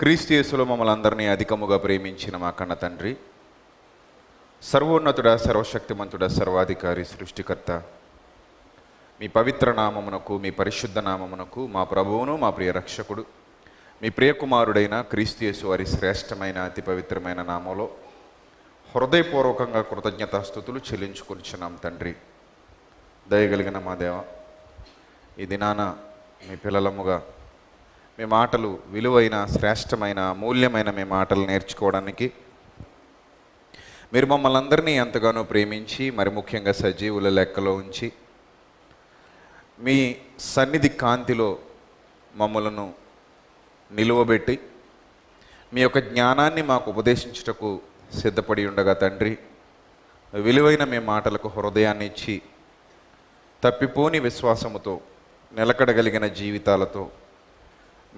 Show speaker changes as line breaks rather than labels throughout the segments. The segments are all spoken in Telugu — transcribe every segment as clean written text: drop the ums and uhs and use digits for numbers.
క్రీస్తు యేసులో మమ్మల్ని అందరినీ అధికముగా ప్రేమించిన మా కన్న తండ్రి, సర్వోన్నతుడ, సర్వశక్తిమంతుడ, సర్వాధికారి, సృష్టికర్త, మీ పవిత్ర నామమునకు, మీ పరిశుద్ధ నామమునకు, మా ప్రభువును, మా ప్రియ రక్షకుడు, మీ ప్రియకుమారుడైన క్రీస్తు యేసు వారి శ్రేష్టమైన అతి పవిత్రమైన నామంలో హృదయపూర్వకంగా కృతజ్ఞతాస్తుతులు చెల్లించుకొనిచున్నాం తండ్రి. దయగలిగిన మా దేవ, ఈ దినాన మీ పిల్లలముగా మీ మాటలు విలువైన, శ్రేష్టమైన, మూల్యమైన మీ మాటలు నేర్చుకోవడానికి మీరు మమ్మల్ని అందరినీ ఎంతగానో ప్రేమించి, మరి ముఖ్యంగా సజీవుల లెక్కలో ఉంచి మీ సన్నిధి కాంతిలో మమ్మలను నిలువబెట్టి మీ యొక్క జ్ఞానాన్ని మాకు ఉపదేశించుటకు సిద్ధపడి ఉండగా తండ్రి, విలువైన మీ మాటలకు హృదయాన్ని ఇచ్చి తప్పిపోని విశ్వాసముతో నిలకడగలిగిన జీవితాలతో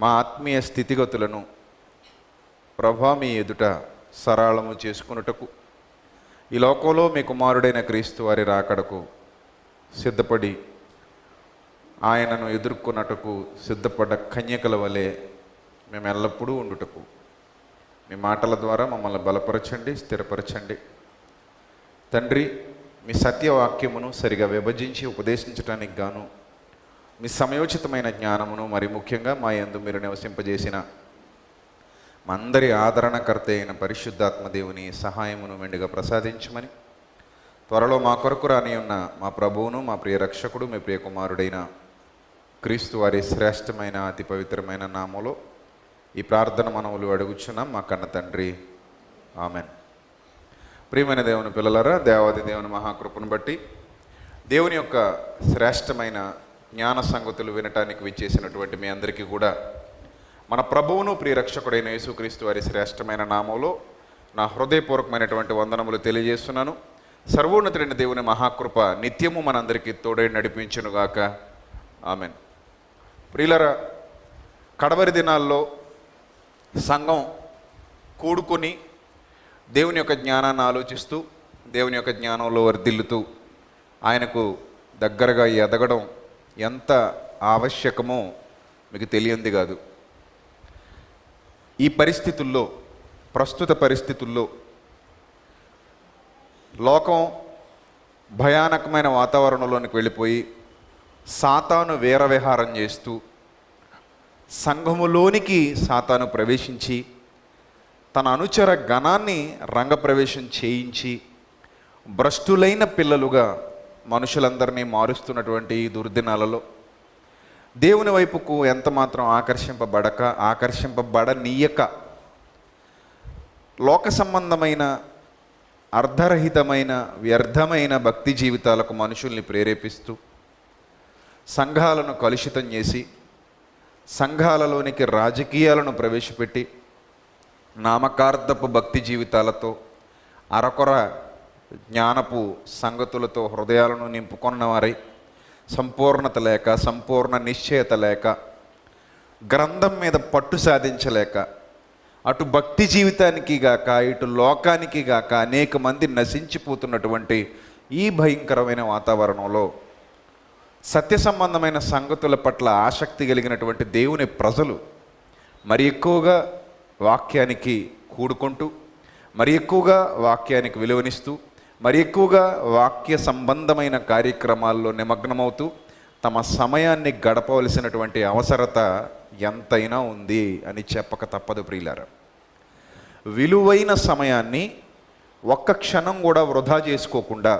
మా ఆత్మీయ స్థితిగతులను ప్రభా మీ ఎదుట సరళము చేసుకున్నటకు, ఈ లోకంలో మీ కుమారుడైన క్రీస్తు వారి రాకడకు సిద్ధపడి ఆయనను ఎదుర్కొన్నటకు సిద్ధపడ్డ కన్యకల వలె మేము ఎల్లప్పుడూ ఉండుటకు మీ మాటల ద్వారా మమ్మల్ని బలపరచండి, స్థిరపరచండి తండ్రి. మీ సత్యవాక్యమును సరిగా విభజించి ఉపదేశించడానికి గాను మీ సమయోచితమైన జ్ఞానమును, మరి ముఖ్యంగా మా యందు మీరు నివసింపజేసిన మా అందరి ఆదరణకర్త అయిన పరిశుద్ధాత్మ దేవుని సహాయమును మెండుగా ప్రసాదించమని, త్వరలో మా కొరకు రాని ఉన్న మా ప్రభువును, మా ప్రియ రక్షకుడు, మీ ప్రియ కుమారుడైన క్రీస్తు వారి శ్రేష్టమైన అతి పవిత్రమైన నామములో ఈ ప్రార్థన మనవులు అడుగుచున్నాం మా కన్న తండ్రి, ఆమెన్. ప్రియమైన దేవుని పిల్లలారా, దేవాది దేవుని మహాకృపను బట్టి దేవుని యొక్క శ్రేష్టమైన జ్ఞాన సంగతులు వినటానికి విచ్చేసినటువంటి మీ అందరికీ కూడా మన ప్రభువును, ప్రియరక్షకుడైన యేసుక్రీస్తు వారి శ్రేష్టమైన నామంలో నా హృదయపూర్వకమైనటువంటి వందనములు తెలియజేస్తున్నాను. సర్వోన్నతుడైన దేవుని మహాకృప నిత్యము మనందరికీ తోడై నడిపించునుగాక, ఆమెన్. ప్రియులారా, కడవరి దినాల్లో సంఘం కూడుకొని దేవుని యొక్క జ్ఞానాన్ని ఆలోచిస్తూ, దేవుని యొక్క జ్ఞానంలో వర్ధిల్లుతూ ఆయనకు దగ్గరగా ఎదగడం ఎంత ఆవశ్యకమో మీకు తెలియంది కాదు. ఈ పరిస్థితుల్లో, ప్రస్తుత పరిస్థితుల్లో లోకం భయానకమైన వాతావరణంలోనికి వెళ్ళిపోయి సాతాను వీరవిహారం చేస్తూ, సంఘములోనికి సాతాను ప్రవేశించి తన అనుచర గణాన్ని రంగప్రవేశం చేయించి భ్రష్టులైన పిల్లలుగా మనుషులందరినీ మారుస్తున్నటువంటి ఈ దుర్దినాలలో దేవుని వైపుకు ఎంత మాత్రం ఆకర్షింపబడనీయక లోక సంబంధమైన, అర్ధరహితమైన, వ్యర్థమైన భక్తి జీవితాలకు మనుషుల్ని ప్రేరేపిస్తూ సంఘాలను కలుషితం చేసి, సంఘాలలోనికి రాజకీయాలను ప్రవేశపెట్టి నామకార్థపు భక్తి జీవితాలతో, అరకొర జ్ఞానపు సంగతులతో హృదయాలను నింపుకున్నవారై సంపూర్ణత లేక, సంపూర్ణ నిశ్చయత లేక, గ్రంథం మీద పట్టు సాధించలేక, అటు భక్తి జీవితానికి గాక, ఇటు లోకానికి గాక అనేక మంది నశించిపోతున్నటువంటి ఈ భయంకరమైన వాతావరణంలో సత్య సంబంధమైన సంగతుల పట్ల ఆసక్తి కలిగినటువంటి దేవుని ప్రజలు మరి ఎక్కువగా వాక్యానికి కూడుకుంటూ, మరి ఎక్కువగా వాక్యానికి విలువనిస్తూ, మరి ఎక్కువగా వాక్య సంబంధమైన కార్యక్రమాల్లో నిమగ్నమవుతూ తమ సమయాన్ని గడపవలసినటువంటి అవసరత ఎంతైనా ఉంది అని చెప్పక తప్పదు. ప్రియులారా, విలువైన సమయాన్ని ఒక్క క్షణం కూడా వృధా చేసుకోకుండా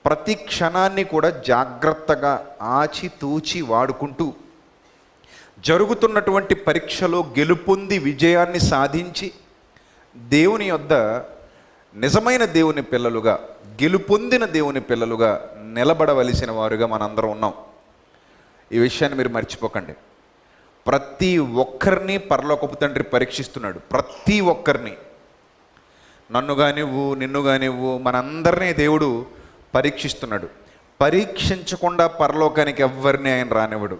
ప్రతి క్షణాన్ని కూడా జాగ్రత్తగా ఆచితూచి వాడుకుంటూ జరుగుతున్నటువంటి పరీక్షలో గెలుపొంది విజయాన్ని సాధించి దేవుని యొద్ద నిజమైన దేవుని పిల్లలుగా, గెలుపొందిన దేవుని పిల్లలుగా నిలబడవలసిన వారుగా మనందరం ఉన్నాం. ఈ విషయాన్ని మీరు మర్చిపోకండి. ప్రతి ఒక్కరిని పరలోకపు తండ్రి పరీక్షిస్తున్నాడు. ప్రతి ఒక్కరిని, నన్ను కానివ్వు, నిన్ను కానివ్వు, మనందరినీ దేవుడు పరీక్షిస్తున్నాడు. పరీక్షించకుండా పరలోకానికి ఎవ్వరిని ఆయన రానివ్వడు.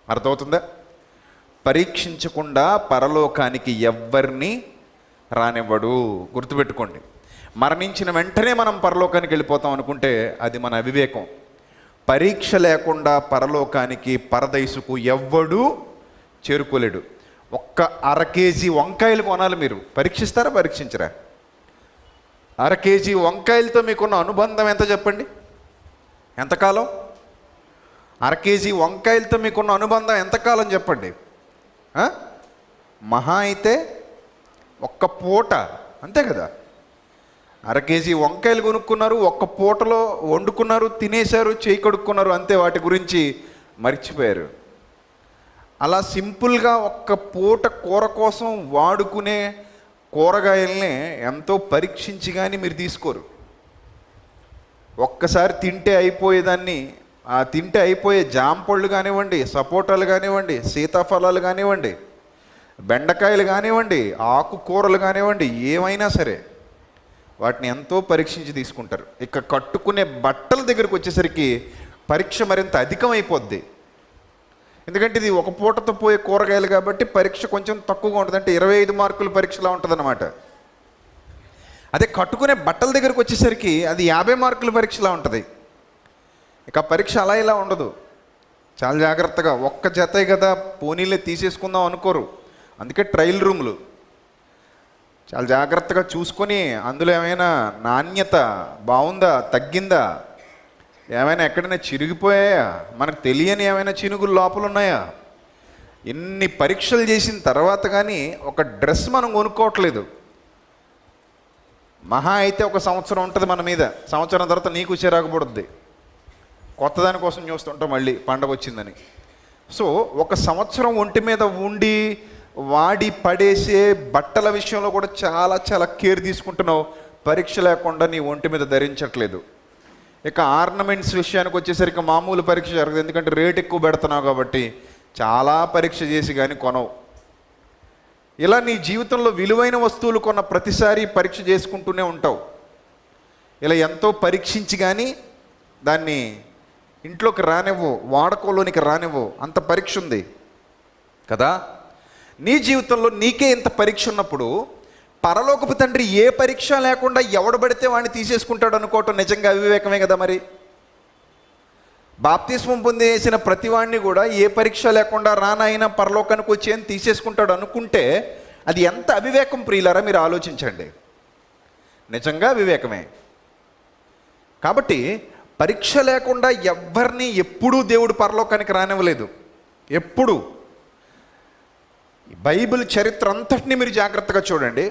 అర్థమవుతుందా? పరీక్షించకుండా పరలోకానికి ఎవ్వరిని రానివ్వడు. గుర్తుపెట్టుకోండి. మరణించిన వెంటనే మనం పరలోకానికి వెళ్ళిపోతాం అనుకుంటే అది మన అవివేకం. పరీక్ష లేకుండా పరలోకానికి, పరదైసుకు ఎవ్వడూ చేరుకోలేడు. ఒక్క 1/2 కేజీ వంకాయలు కొనాలి. మీరు పరీక్షిస్తారా, పరీక్షించరా? 1/2 కేజీ వంకాయలతో మీకున్న అనుబంధం ఎంత చెప్పండి? ఎంతకాలం? 1/2 కేజీ వంకాయలతో మీకున్న అనుబంధం ఎంతకాలం చెప్పండి? మహా అయితే ఒక్క పూట, అంతే కదా. 1/2 కేజీ వంకాయలు కొనుక్కున్నారు, ఒక్క పూటలో వండుకున్నారు, తినేశారు, చేయి కడుక్కున్నారు, అంతే. వాటి గురించి మర్చిపోయారు. అలా సింపుల్గా ఒక్క పూట కూర కోసం వాడుకునే కూరగాయల్ని ఎంతో పరీక్షించి కానీ మీరు తీసుకోరు. ఒక్కసారి తింటే అయిపోయేదాన్ని, ఆ తింటే అయిపోయే జాంపళ్ళు కానివ్వండి, సపోటాలు కానివ్వండి, సీతాఫలాలు కానివ్వండి, బెండకాయలు కానివ్వండి, ఆకుకూరలు కానివ్వండి, ఏమైనా సరే వాటిని ఎంతో పరీక్షించి తీసుకుంటారు. ఇక కట్టుకునే బట్టల దగ్గరికి వచ్చేసరికి పరీక్ష మరింత అధికమైపోద్ది. ఎందుకంటే ఇది ఒక పూటతో పోయే కూరగాయలు కాబట్టి పరీక్ష కొంచెం తక్కువగా ఉంటుంది. అంటే 25 మార్కుల పరీక్షలా ఉంటుంది అన్నమాట. అదే కట్టుకునే బట్టల దగ్గరికి వచ్చేసరికి అది 50 మార్కుల పరీక్షలా ఉంటుంది. ఇక పరీక్ష అలా ఇలా ఉండదు. చాలా జాగ్రత్తగా, ఒక్క జతే కదా పోనీలే తీసేసుకుందాం అనుకోరు. అందుకే ట్రయల్ రూమ్లు చాలా జాగ్రత్తగా చూసుకొని అందులో ఏమైనా నాణ్యత బాగుందా, తగ్గిందా, ఏమైనా ఎక్కడైనా చిరిగిపోయాయా, మనకు తెలియని ఏమైనా చినుగులు లోపల ఉన్నాయా, ఎన్ని పరీక్షలు చేసిన తర్వాత కానీ ఒక డ్రెస్ మనం కొనుక్కోవట్లేదు. మహా అయితే ఒక సంవత్సరం ఉంటుంది మన మీద, సంవత్సరం తర్వాత నీకు చిరాకుపడుద్ది, కొత్త దానికోసం చూస్తుంటాం మళ్ళీ పండగ వచ్చిందని. సో ఒక సంవత్సరం ఒంటి మీద ఉండి వాడి పడేసే బట్టల విషయంలో కూడా చాలా చాలా కేర్ తీసుకుంటున్నావు. పరీక్ష లేకుండా నీ ఒంటి మీద ధరించట్లేదు. ఇక ఆర్నమెంట్స్ విషయానికి వచ్చేసరికి మామూలు పరీక్ష జరగదు. ఎందుకంటే రేట్ ఎక్కువ పెడుతున్నావు కాబట్టి చాలా పరీక్ష చేసి కానీ కొనవు. ఇలా నీ జీవితంలో విలువైన వస్తువులు కొన్న ప్రతిసారి పరీక్ష చేసుకుంటూనే ఉంటావు. ఇలా ఎంతో పరీక్షించి కానీ దాన్ని ఇంట్లోకి రానివ్వు, వాడకంలోనికి రానివ్వు, అంత పరీక్ష ఉంది కదా. నీ జీవితంలో నీకే ఇంత పరీక్ష ఉన్నప్పుడు పరలోకపు తండ్రి ఏ పరీక్ష లేకుండా ఎవడు పడితే వాడిని తీసేసుకుంటాడు అనుకోవటం నిజంగా అవివేకమే కదా. మరి బాప్తిస్మం పొందేసిన ప్రతివాడిని కూడా ఏ పరీక్ష లేకుండా రానైనా పరలోకానికి వచ్చి అని తీసేసుకుంటాడు అనుకుంటే అది ఎంత అవివేకం ప్రియులారా, మీరు ఆలోచించండి. నిజంగా వివేకమే. కాబట్టి పరీక్ష లేకుండా ఎవ్వరిని ఎప్పుడూ దేవుడు పరలోకానికి రానివ్వలేదు. ఎప్పుడు బైబిల్ చరిత్ర అంతటినీ మీరు జాగ్రత్తగా చూడండి.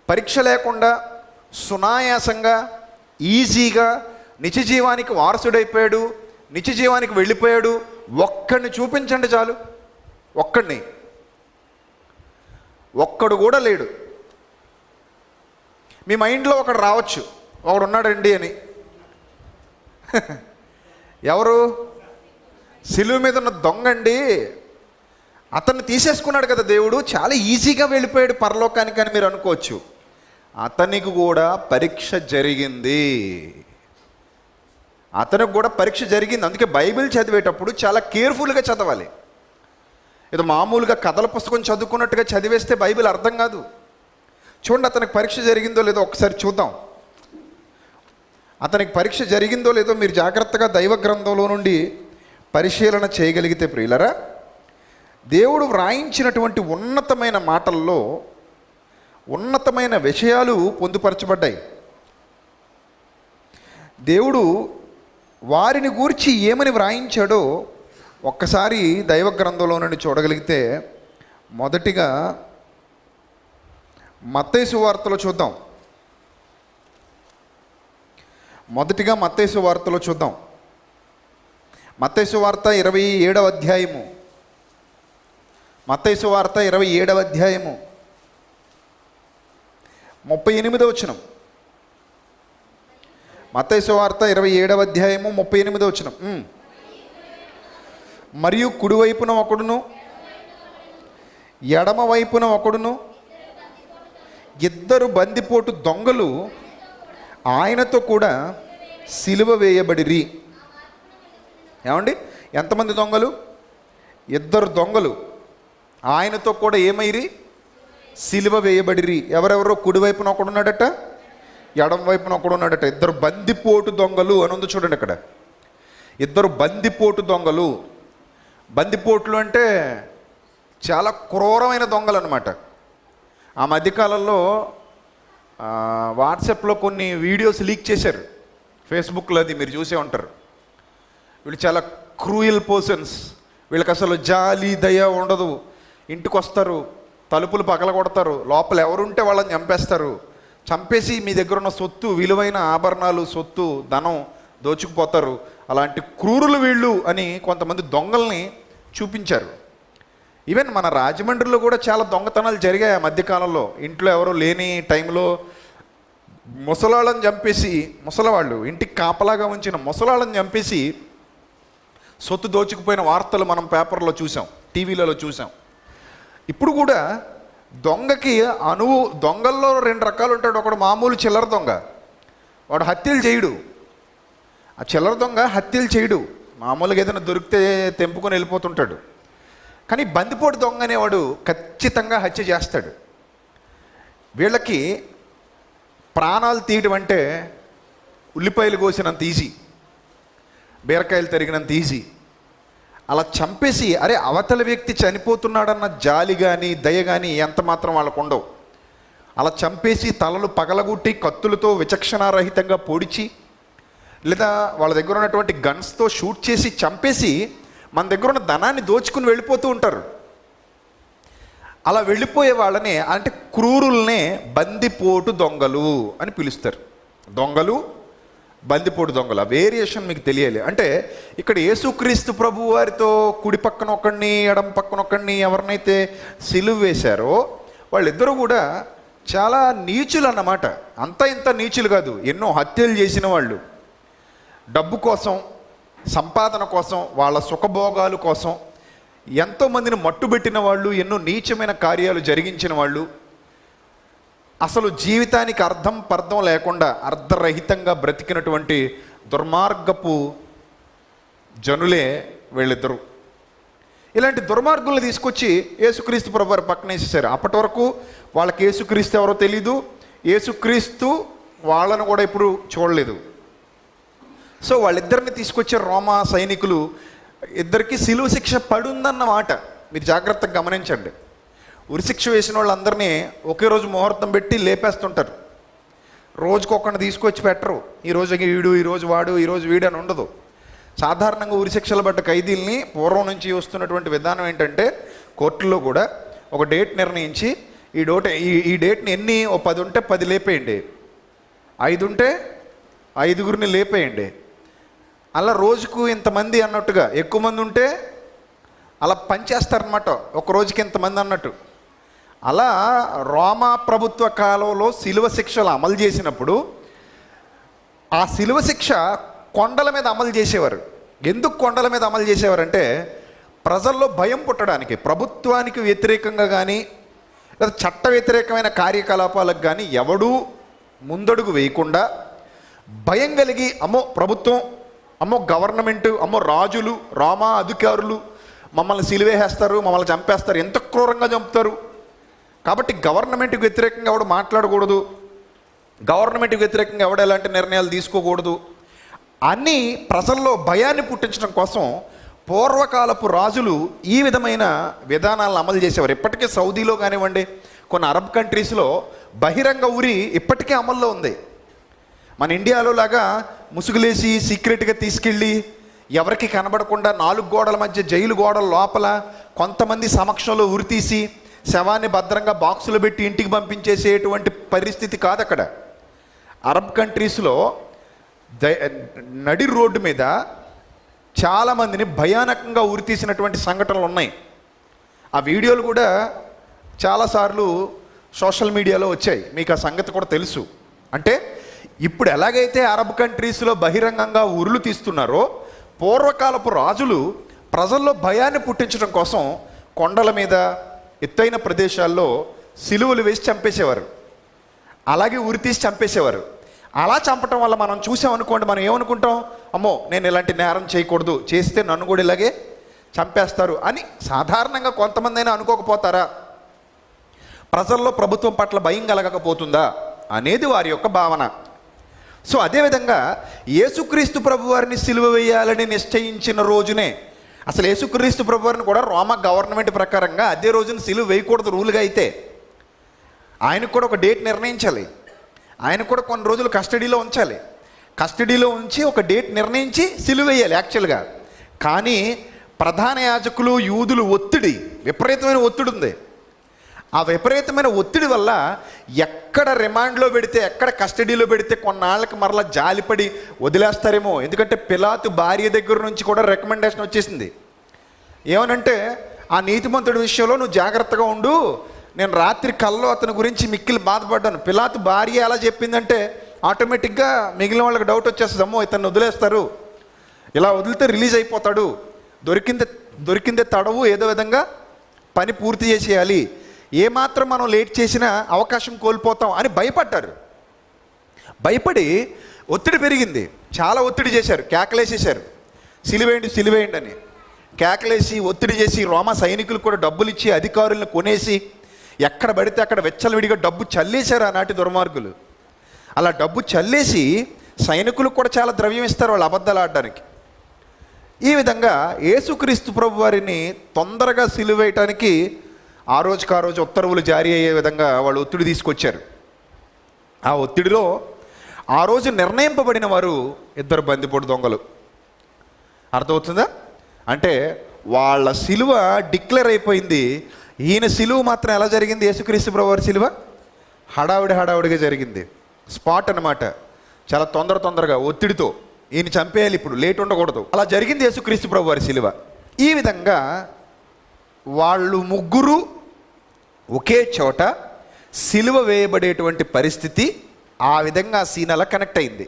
పరీక్ష లేకుండా సునాయాసంగా ఈజీగా నిత్య జీవానికి వారసుడైపోయాడు, నిత్య జీవానికి వెళ్ళిపోయాడు. ఒక్కడిని చూపించండి చాలు, ఒక్కడిని, ఒక్కడు కూడా లేడు. మీ మైండ్లో ఒకడు రావచ్చు, ఒకడు ఉన్నాడండి అని. ఎవరు? సిలువ మీద ఉన్న దొంగండి, అతన్ని తీసేసుకున్నాడు కదా దేవుడు, చాలా ఈజీగా వెళ్ళిపోయాడు పరలోకానికి అని మీరు అనుకోవచ్చు. అతనికి కూడా పరీక్ష జరిగింది. అతనికి కూడా పరీక్ష జరిగింది. అందుకే బైబిల్ చదివేటప్పుడు చాలా కేర్ఫుల్గా చదవాలి. ఇది మామూలుగా కథల పుస్తకం చదువుకున్నట్టుగా చదివేస్తే బైబిల్ అర్థం కాదు. చూడండి, అతనికి పరీక్ష జరిగిందో లేదో ఒకసారి చూద్దాం. అతనికి పరీక్ష జరిగిందో లేదో మీరు జాగ్రత్తగా దైవ గ్రంథంలో నుండి పరిశీలన చేయగలిగితే ప్రియులరా, దేవుడు వ్రాయించినటువంటి ఉన్నతమైన మాటల్లో ఉన్నతమైన విషయాలు పొందుపరచబడ్డాయి. దేవుడు వారిని గూర్చి ఏమని వ్రాయించాడో ఒక్కసారి దైవ గ్రంథంలో నుండి చూడగలిగితే, మొదటిగా మత్తయి సువార్తలో చూద్దాం. మత్తయి సువార్తలో చూద్దాం. మత్తయి సువార్త 27వ అధ్యాయము. మత్తయి సువార్త 27వ అధ్యాయము 38వ వచనం. మత్తయి సువార్త 27వ అధ్యాయము 38వ వచనం. మరియు కుడివైపున ఒకడును ఎడమ వైపున ఒకడును ఇద్దరు బందిపోటు దొంగలు ఆయనతో కూడా సిలువ వేయబడిరి. ఏమండి, ఎంతమంది దొంగలు? 2 దొంగలు ఆయనతో కూడా ఏమైరి? సిలువ వేయబడిరి. ఎవరెవరో కుడివైపున ఒకడున్నాడట, ఎడమ వైపున ఒకడున్నాడట. 2 బందిపోటు దొంగలు అని ఉంది చూడండి అక్కడ. 2 బందిపోటు దొంగలు. బందిపోట్లు అంటే చాలా క్రూరమైన దొంగలు అనమాట. ఆ మధ్యకాలంలో వాట్సాప్లో కొన్ని వీడియోస్ లీక్ చేశారు, ఫేస్బుక్లో అది మీరు చూసే ఉంటారు. వీళ్ళు చాలా క్రూయల్ పర్సన్స్, వీళ్ళకి అసలు జాలి దయ ఉండదు. ఇంటికి వస్తారు, తలుపులు పగలగొడతారు, లోపల ఎవరుంటే వాళ్ళని చంపేస్తారు. చంపేసి మీ దగ్గర ఉన్న సొత్తు, విలువైన ఆభరణాలు, సొత్తు, ధనం దోచుకుపోతారు. అలాంటి క్రూరులు వీళ్ళు అని కొంతమంది దొంగల్ని చూపించారు. ఈవెన్ మన రాజమండ్రిలో కూడా చాలా దొంగతనాలు జరిగాయి ఆ మధ్యకాలంలో. ఇంట్లో ఎవరో లేని టైంలో ముసలాళ్ళని చంపేసి, ముసలవాళ్ళు ఇంటికి కాపలాగా ఉంచిన ముసలాళ్ళని చంపేసి సొత్తు దోచుకుపోయిన వార్తలు మనం పేపర్లో చూసాం, టీవీలలో చూసాం. ఇప్పుడు కూడా దొంగకి దొంగల్లో 2 రకాలు ఉంటాడు. ఒకడు మామూలు చిల్లర దొంగ, వాడు హత్యలు చేయడు. ఆ చిల్లర దొంగ హత్యలు చేయడు, మామూలుగా ఏదైనా దొరికితే తెంపుకొని వెళ్ళిపోతుంటాడు. కానీ బందిపోటు దొంగ అనేవాడు ఖచ్చితంగా హత్య చేస్తాడు. వీళ్ళకి ప్రాణాలు తీయడం అంటే ఉల్లిపాయలు కోసినంత ఈజీ, బీరకాయలు తరిగినంత ఈజీ. అలా చంపేసి అరే అవతల వ్యక్తి చనిపోతున్నాడన్న జాలి కానీ దయ కానీ ఎంత మాత్రం వాళ్ళకు ఉండవు. అలా చంపేసి తలలు పగలగొట్టి కత్తులతో విచక్షణారహితంగా పొడిచి, లేదా వాళ్ళ దగ్గర ఉన్నటువంటి గన్స్తో షూట్ చేసి చంపేసి మన దగ్గర ఉన్న ధనాన్ని దోచుకుని వెళ్ళిపోతూ ఉంటారు. అలా వెళ్ళిపోయే వాళ్ళని, అంటే క్రూరుల్నే బందిపోటు దొంగలు అని పిలుస్తారు. దొంగలు, బందిపోటు దొంగలు, ఆ వేరియేషన్ మీకు తెలియాలి. అంటే ఇక్కడ యేసుక్రీస్తు ప్రభు వారితో కుడి పక్కన ఒకడిని, ఎడం పక్కన ఒకడిని ఎవరినైతే సిలువ వేశారో వాళ్ళిద్దరూ కూడా చాలా నీచులు అన్నమాట. అంత ఇంత నీచులు కాదు, ఎన్నో హత్యలు చేసిన వాళ్ళు, డబ్బు కోసం, సంపాదన కోసం, వాళ్ళ సుఖభోగాలు కోసం ఎంతోమందిని మట్టుబెట్టిన వాళ్ళు, ఎన్నో నీచమైన కార్యాలు జరిగించిన వాళ్ళు, అసలు జీవితానికి అర్థం పర్థం లేకుండా అర్ధరహితంగా బ్రతికినటువంటి దుర్మార్గపు జనులే వీళ్ళిద్దరూ. ఇలాంటి దుర్మార్గులను తీసుకొచ్చి యేసుక్రీస్తు ప్రభు వారు పక్కన వేసేసారు. అప్పటి వరకు వాళ్ళకి యేసుక్రీస్తు ఎవరో తెలీదు, యేసుక్రీస్తు వాళ్ళను కూడా ఇప్పుడు చూడలేదు. సో వాళ్ళిద్దరిని తీసుకొచ్చే రోమా సైనికులు, ఇద్దరికి సిలువ శిక్ష పడుందన్నమాట. మీరు జాగ్రత్తగా గమనించండి. ఉరిశిక్ష వేసిన వాళ్ళందరినీ ఒకే రోజు ముహూర్తం పెట్టి లేపేస్తుంటారు. రోజుకొకరిని తీసుకొచ్చి పెట్టరు. ఈరోజు వీడు, ఈరోజు వాడు, ఈరోజు వీడు అని ఉండదు. సాధారణంగా ఉరిశిక్షలు పడ్డ ఖైదీల్ని పూర్వం నుంచి వస్తున్నటువంటి విధానం ఏంటంటే, కోర్టులో కూడా ఒక డేట్ నిర్ణయించి ఈ డేట్ని ఎన్ని 10 ఉంటే 10 లేపేయండి, 5 ఉంటే 5గురిని లేపేయండి, అలా రోజుకు ఇంతమంది అన్నట్టుగా, ఎక్కువ మంది ఉంటే అలా పనిచేస్తారనమాట, ఒక రోజుకి ఇంతమంది అన్నట్టు. అలా రోమా ప్రభుత్వ కాలంలో శిలువ శిక్షలు అమలు చేసినప్పుడు ఆ శిలువ శిక్ష కొండల మీద అమలు చేసేవారు. ఎందుకు కొండల మీద అమలు చేసేవారంటే ప్రజల్లో భయం పుట్టడానికి, ప్రభుత్వానికి వ్యతిరేకంగా కానీ లేదా చట్ట వ్యతిరేకమైన కార్యకలాపాలకు కానీ ఎవడూ ముందడుగు వేయకుండా, భయం కలిగి అమ్మో ప్రభుత్వం, అమ్మో గవర్నమెంటు, అమ్మో రాజులు, రోమా అధికారులు మమ్మల్ని సిలువేసేస్తారు, మమ్మల్ని చంపేస్తారు, ఎంత క్రూరంగా చంపుతారు, కాబట్టి గవర్నమెంట్కి వ్యతిరేకంగా ఎవడు మాట్లాడకూడదు, గవర్నమెంట్కి వ్యతిరేకంగా ఎవడు ఎలాంటి నిర్ణయాలు తీసుకోకూడదు అని ప్రజల్లో భయాన్ని పుట్టించడం కోసం పూర్వకాలపు రాజులు ఈ విధమైన విధానాలను అమలు చేసేవారు. ఇప్పటికే సౌదీలో కానివ్వండి, కొన్ని అరబ్ కంట్రీస్లో బహిరంగ ఉరి ఇప్పటికే అమల్లో ఉంది. మన ఇండియాలో లాగా ముసుగులేసి సీక్రెట్గా తీసుకెళ్ళి ఎవరికి కనబడకుండా 4 గోడల మధ్య, జైలు గోడల లోపల కొంతమంది సమక్షంలో ఉరి తీసి శవాన్ని భద్రంగా బాక్సులో పెట్టి ఇంటికి పంపించేసేటువంటి పరిస్థితి కాదు అక్కడ. అరబ్ కంట్రీస్లో నడి రోడ్డు మీద చాలామందిని భయానకంగా ఉరి తీసినటువంటి సంఘటనలు ఉన్నాయి. ఆ వీడియోలు కూడా చాలాసార్లు సోషల్ మీడియాలో వచ్చాయి, మీకు ఆ సంగతి కూడా తెలుసు. అంటే ఇప్పుడు ఎలాగైతే అరబ్ కంట్రీస్లో బహిరంగంగా ఉరులు తీస్తున్నారో, పూర్వకాలపు రాజులు ప్రజల్లో భయాన్ని పుట్టించడం కోసం కొండల మీద, ఎత్తైన ప్రదేశాల్లో సిలువలు వేసి చంపేసేవారు, అలాగే ఉరి తీసి చంపేసేవారు. అలా చంపటం వల్ల మనం చూసామనుకోండి, మనం ఏమనుకుంటాం, అమ్మో నేను ఇలాంటి నేరం చేయకూడదు, చేస్తే నన్ను కూడా ఇలాగే చంపేస్తారు అని సాధారణంగా కొంతమంది అయినా అనుకోకపోతారా? ప్రజల్లో ప్రభుత్వం పట్ల భయం కలగకపోతుందా అనేది వారి యొక్క భావన. సో అదేవిధంగా యేసుక్రీస్తు ప్రభు వారిని సిలువ వేయాలని నిశ్చయించిన రోజునే, అసలు యేసుక్రీస్తు ప్రభువారిని కూడా రోమా గవర్నమెంట్ ప్రకారంగా అదే రోజున సిలువ వేయకూడదు రూల్గా అయితే. ఆయనకు కూడా ఒక డేట్ నిర్ణయించాలి, ఆయనకు కూడా కొన్ని రోజులు కస్టడీలో ఉంచాలి, కస్టడీలో ఉంచి ఒక డేట్ నిర్ణయించి సిలువ వేయాలి యాక్చువల్గా. కానీ ప్రధాన యాజకులు యూదులు విపరీతమైన ఒత్తిడి ఉంది. ఆ విపరీతమైన ఒత్తిడి వల్ల ఎక్కడ రిమాండ్లో పెడితే, ఎక్కడ కస్టడీలో పెడితే కొన్నాళ్ళకి మరలా జాలిపడి వదిలేస్తారేమో. ఎందుకంటే పిలాతు భార్య దగ్గర నుంచి కూడా రికమెండేషన్ వచ్చేసింది. ఏమనంటే, ఆ నీతిమంతుడి విషయంలో నువ్వు జాగ్రత్తగా ఉండు, నేను రాత్రి కల్లో అతని గురించి మిక్కిలి బాధపడ్డాను. పిలాతు భార్య ఎలా చెప్పిందంటే ఆటోమేటిక్గా మిగిలిన వాళ్ళకి డౌట్ వచ్చేస్తుంది, అమ్మో ఇతన్ని వదిలేస్తారు, ఇలా వదిలితే రిలీజ్ అయిపోతాడు, దొరికిందే తడవు, ఏదో విధంగా పని పూర్తి చేసేయాలి, ఏమాత్రం మనం లేట్ చేసినా అవకాశం కోల్పోతాం అని భయపడ్డారు. భయపడి ఒత్తిడి పెరిగింది, చాలా ఒత్తిడి చేశారు, కేకలేసేశారు, సిలివేయండి అని కేకలేసి ఒత్తిడి చేసి రోమా సైనికులు కూడా డబ్బులు ఇచ్చి అధికారులను కొనేసి ఎక్కడ పడితే అక్కడ వెచ్చలవిడిగా డబ్బు చల్లేశారు ఆనాటి దుర్మార్గులు. అలా డబ్బు చల్లేసి సైనికులకు కూడా చాలా ద్రవ్యం ఇస్తారు వాళ్ళు అబద్ధాలు ఆడడానికి. ఈ విధంగా యేసుక్రీస్తు ప్రభు వారిని తొందరగా సిలువేయటానికి ఆ రోజు ఉత్తర్వులు జారీ అయ్యే విధంగా వాళ్ళు ఒత్తిడి తీసుకొచ్చారు. ఆ ఒత్తిడిలో ఆ రోజు నిర్ణయింపబడిన వారు 2 బందిపోటు దొంగలు. అర్థమవుతుందా? అంటే వాళ్ళ సిలువ డిక్లేర్ అయిపోయింది. ఈయన సిలువ మాత్రం ఎలా జరిగింది? యేసుక్రీస్తు ప్రభు వారి సిలువ హడావుడిగా జరిగింది. స్పాట్ అన్నమాట. చాలా తొందరగా ఒత్తిడితో ఈయన చంపేయాలి, ఇప్పుడు లేట్ ఉండకూడదు, అలా జరిగింది యేసుక్రీస్తు ప్రభు వారి సిలువ. ఈ విధంగా వాళ్ళు ముగ్గురు ఒకే చోట సిలువ వేయబడేటువంటి పరిస్థితి ఆ విధంగా సీన్ అలా కనెక్ట్ అయింది.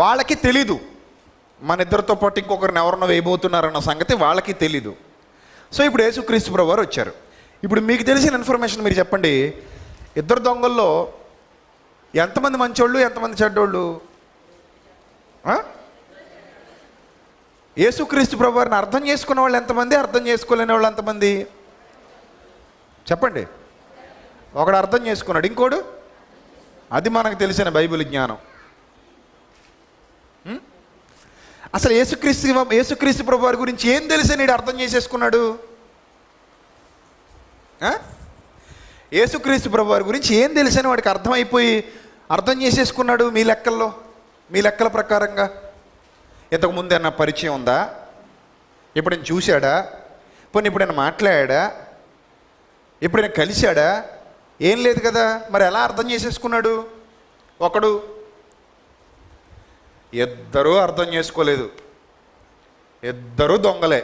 వాళ్ళకి తెలీదు మన ఇద్దరితో పాటు ఇంకొకరిని ఎవరన్నా వేయబోతున్నారన్న సంగతి వాళ్ళకి తెలీదు. సో ఇప్పుడు యేసుక్రీస్తు ప్రభు వారు వచ్చారు. ఇప్పుడు మీకు తెలిసిన ఇన్ఫర్మేషన్ మీరు చెప్పండి, 2 దొంగల్లో ఎంతమంది మంచోళ్ళు, ఎంతమంది చెడ్డోళ్ళు? యేసుక్రీస్తు ప్రభు వారిని అర్థం చేసుకున్న వాళ్ళు ఎంతమంది, అర్థం చేసుకోలేని వాళ్ళు ఎంతమంది? చెప్పండి. ఒకడు అర్థం చేసుకున్నాడు, ఇంకోడు అది మనకు తెలిసిన బైబిల్ జ్ఞానం. అసలు యేసుక్రీస్తు ప్రభు వారి గురించి ఏం తెలిసి నీడు అర్థం చేసేసుకున్నాడు? యేసుక్రీస్తు ప్రభు వారి గురించి ఏం తెలిసని వాడికి అర్థమైపోయి అర్థం చేసేసుకున్నాడు? మీ లెక్కల ప్రకారంగా ఇంతకుముందు ఏమన్నా పరిచయం ఉందా? ఎప్పుడైనా చూశాడా? పోనీ ఎప్పుడైనా మాట్లాడా? ఎప్పుడైనా కలిశాడా? ఏం లేదు కదా. మరి ఎలా అర్థం చేసేసుకున్నాడు? ఒకడు, ఇద్దరూ అర్థం చేసుకోలేదు, ఇద్దరూ దొంగలే,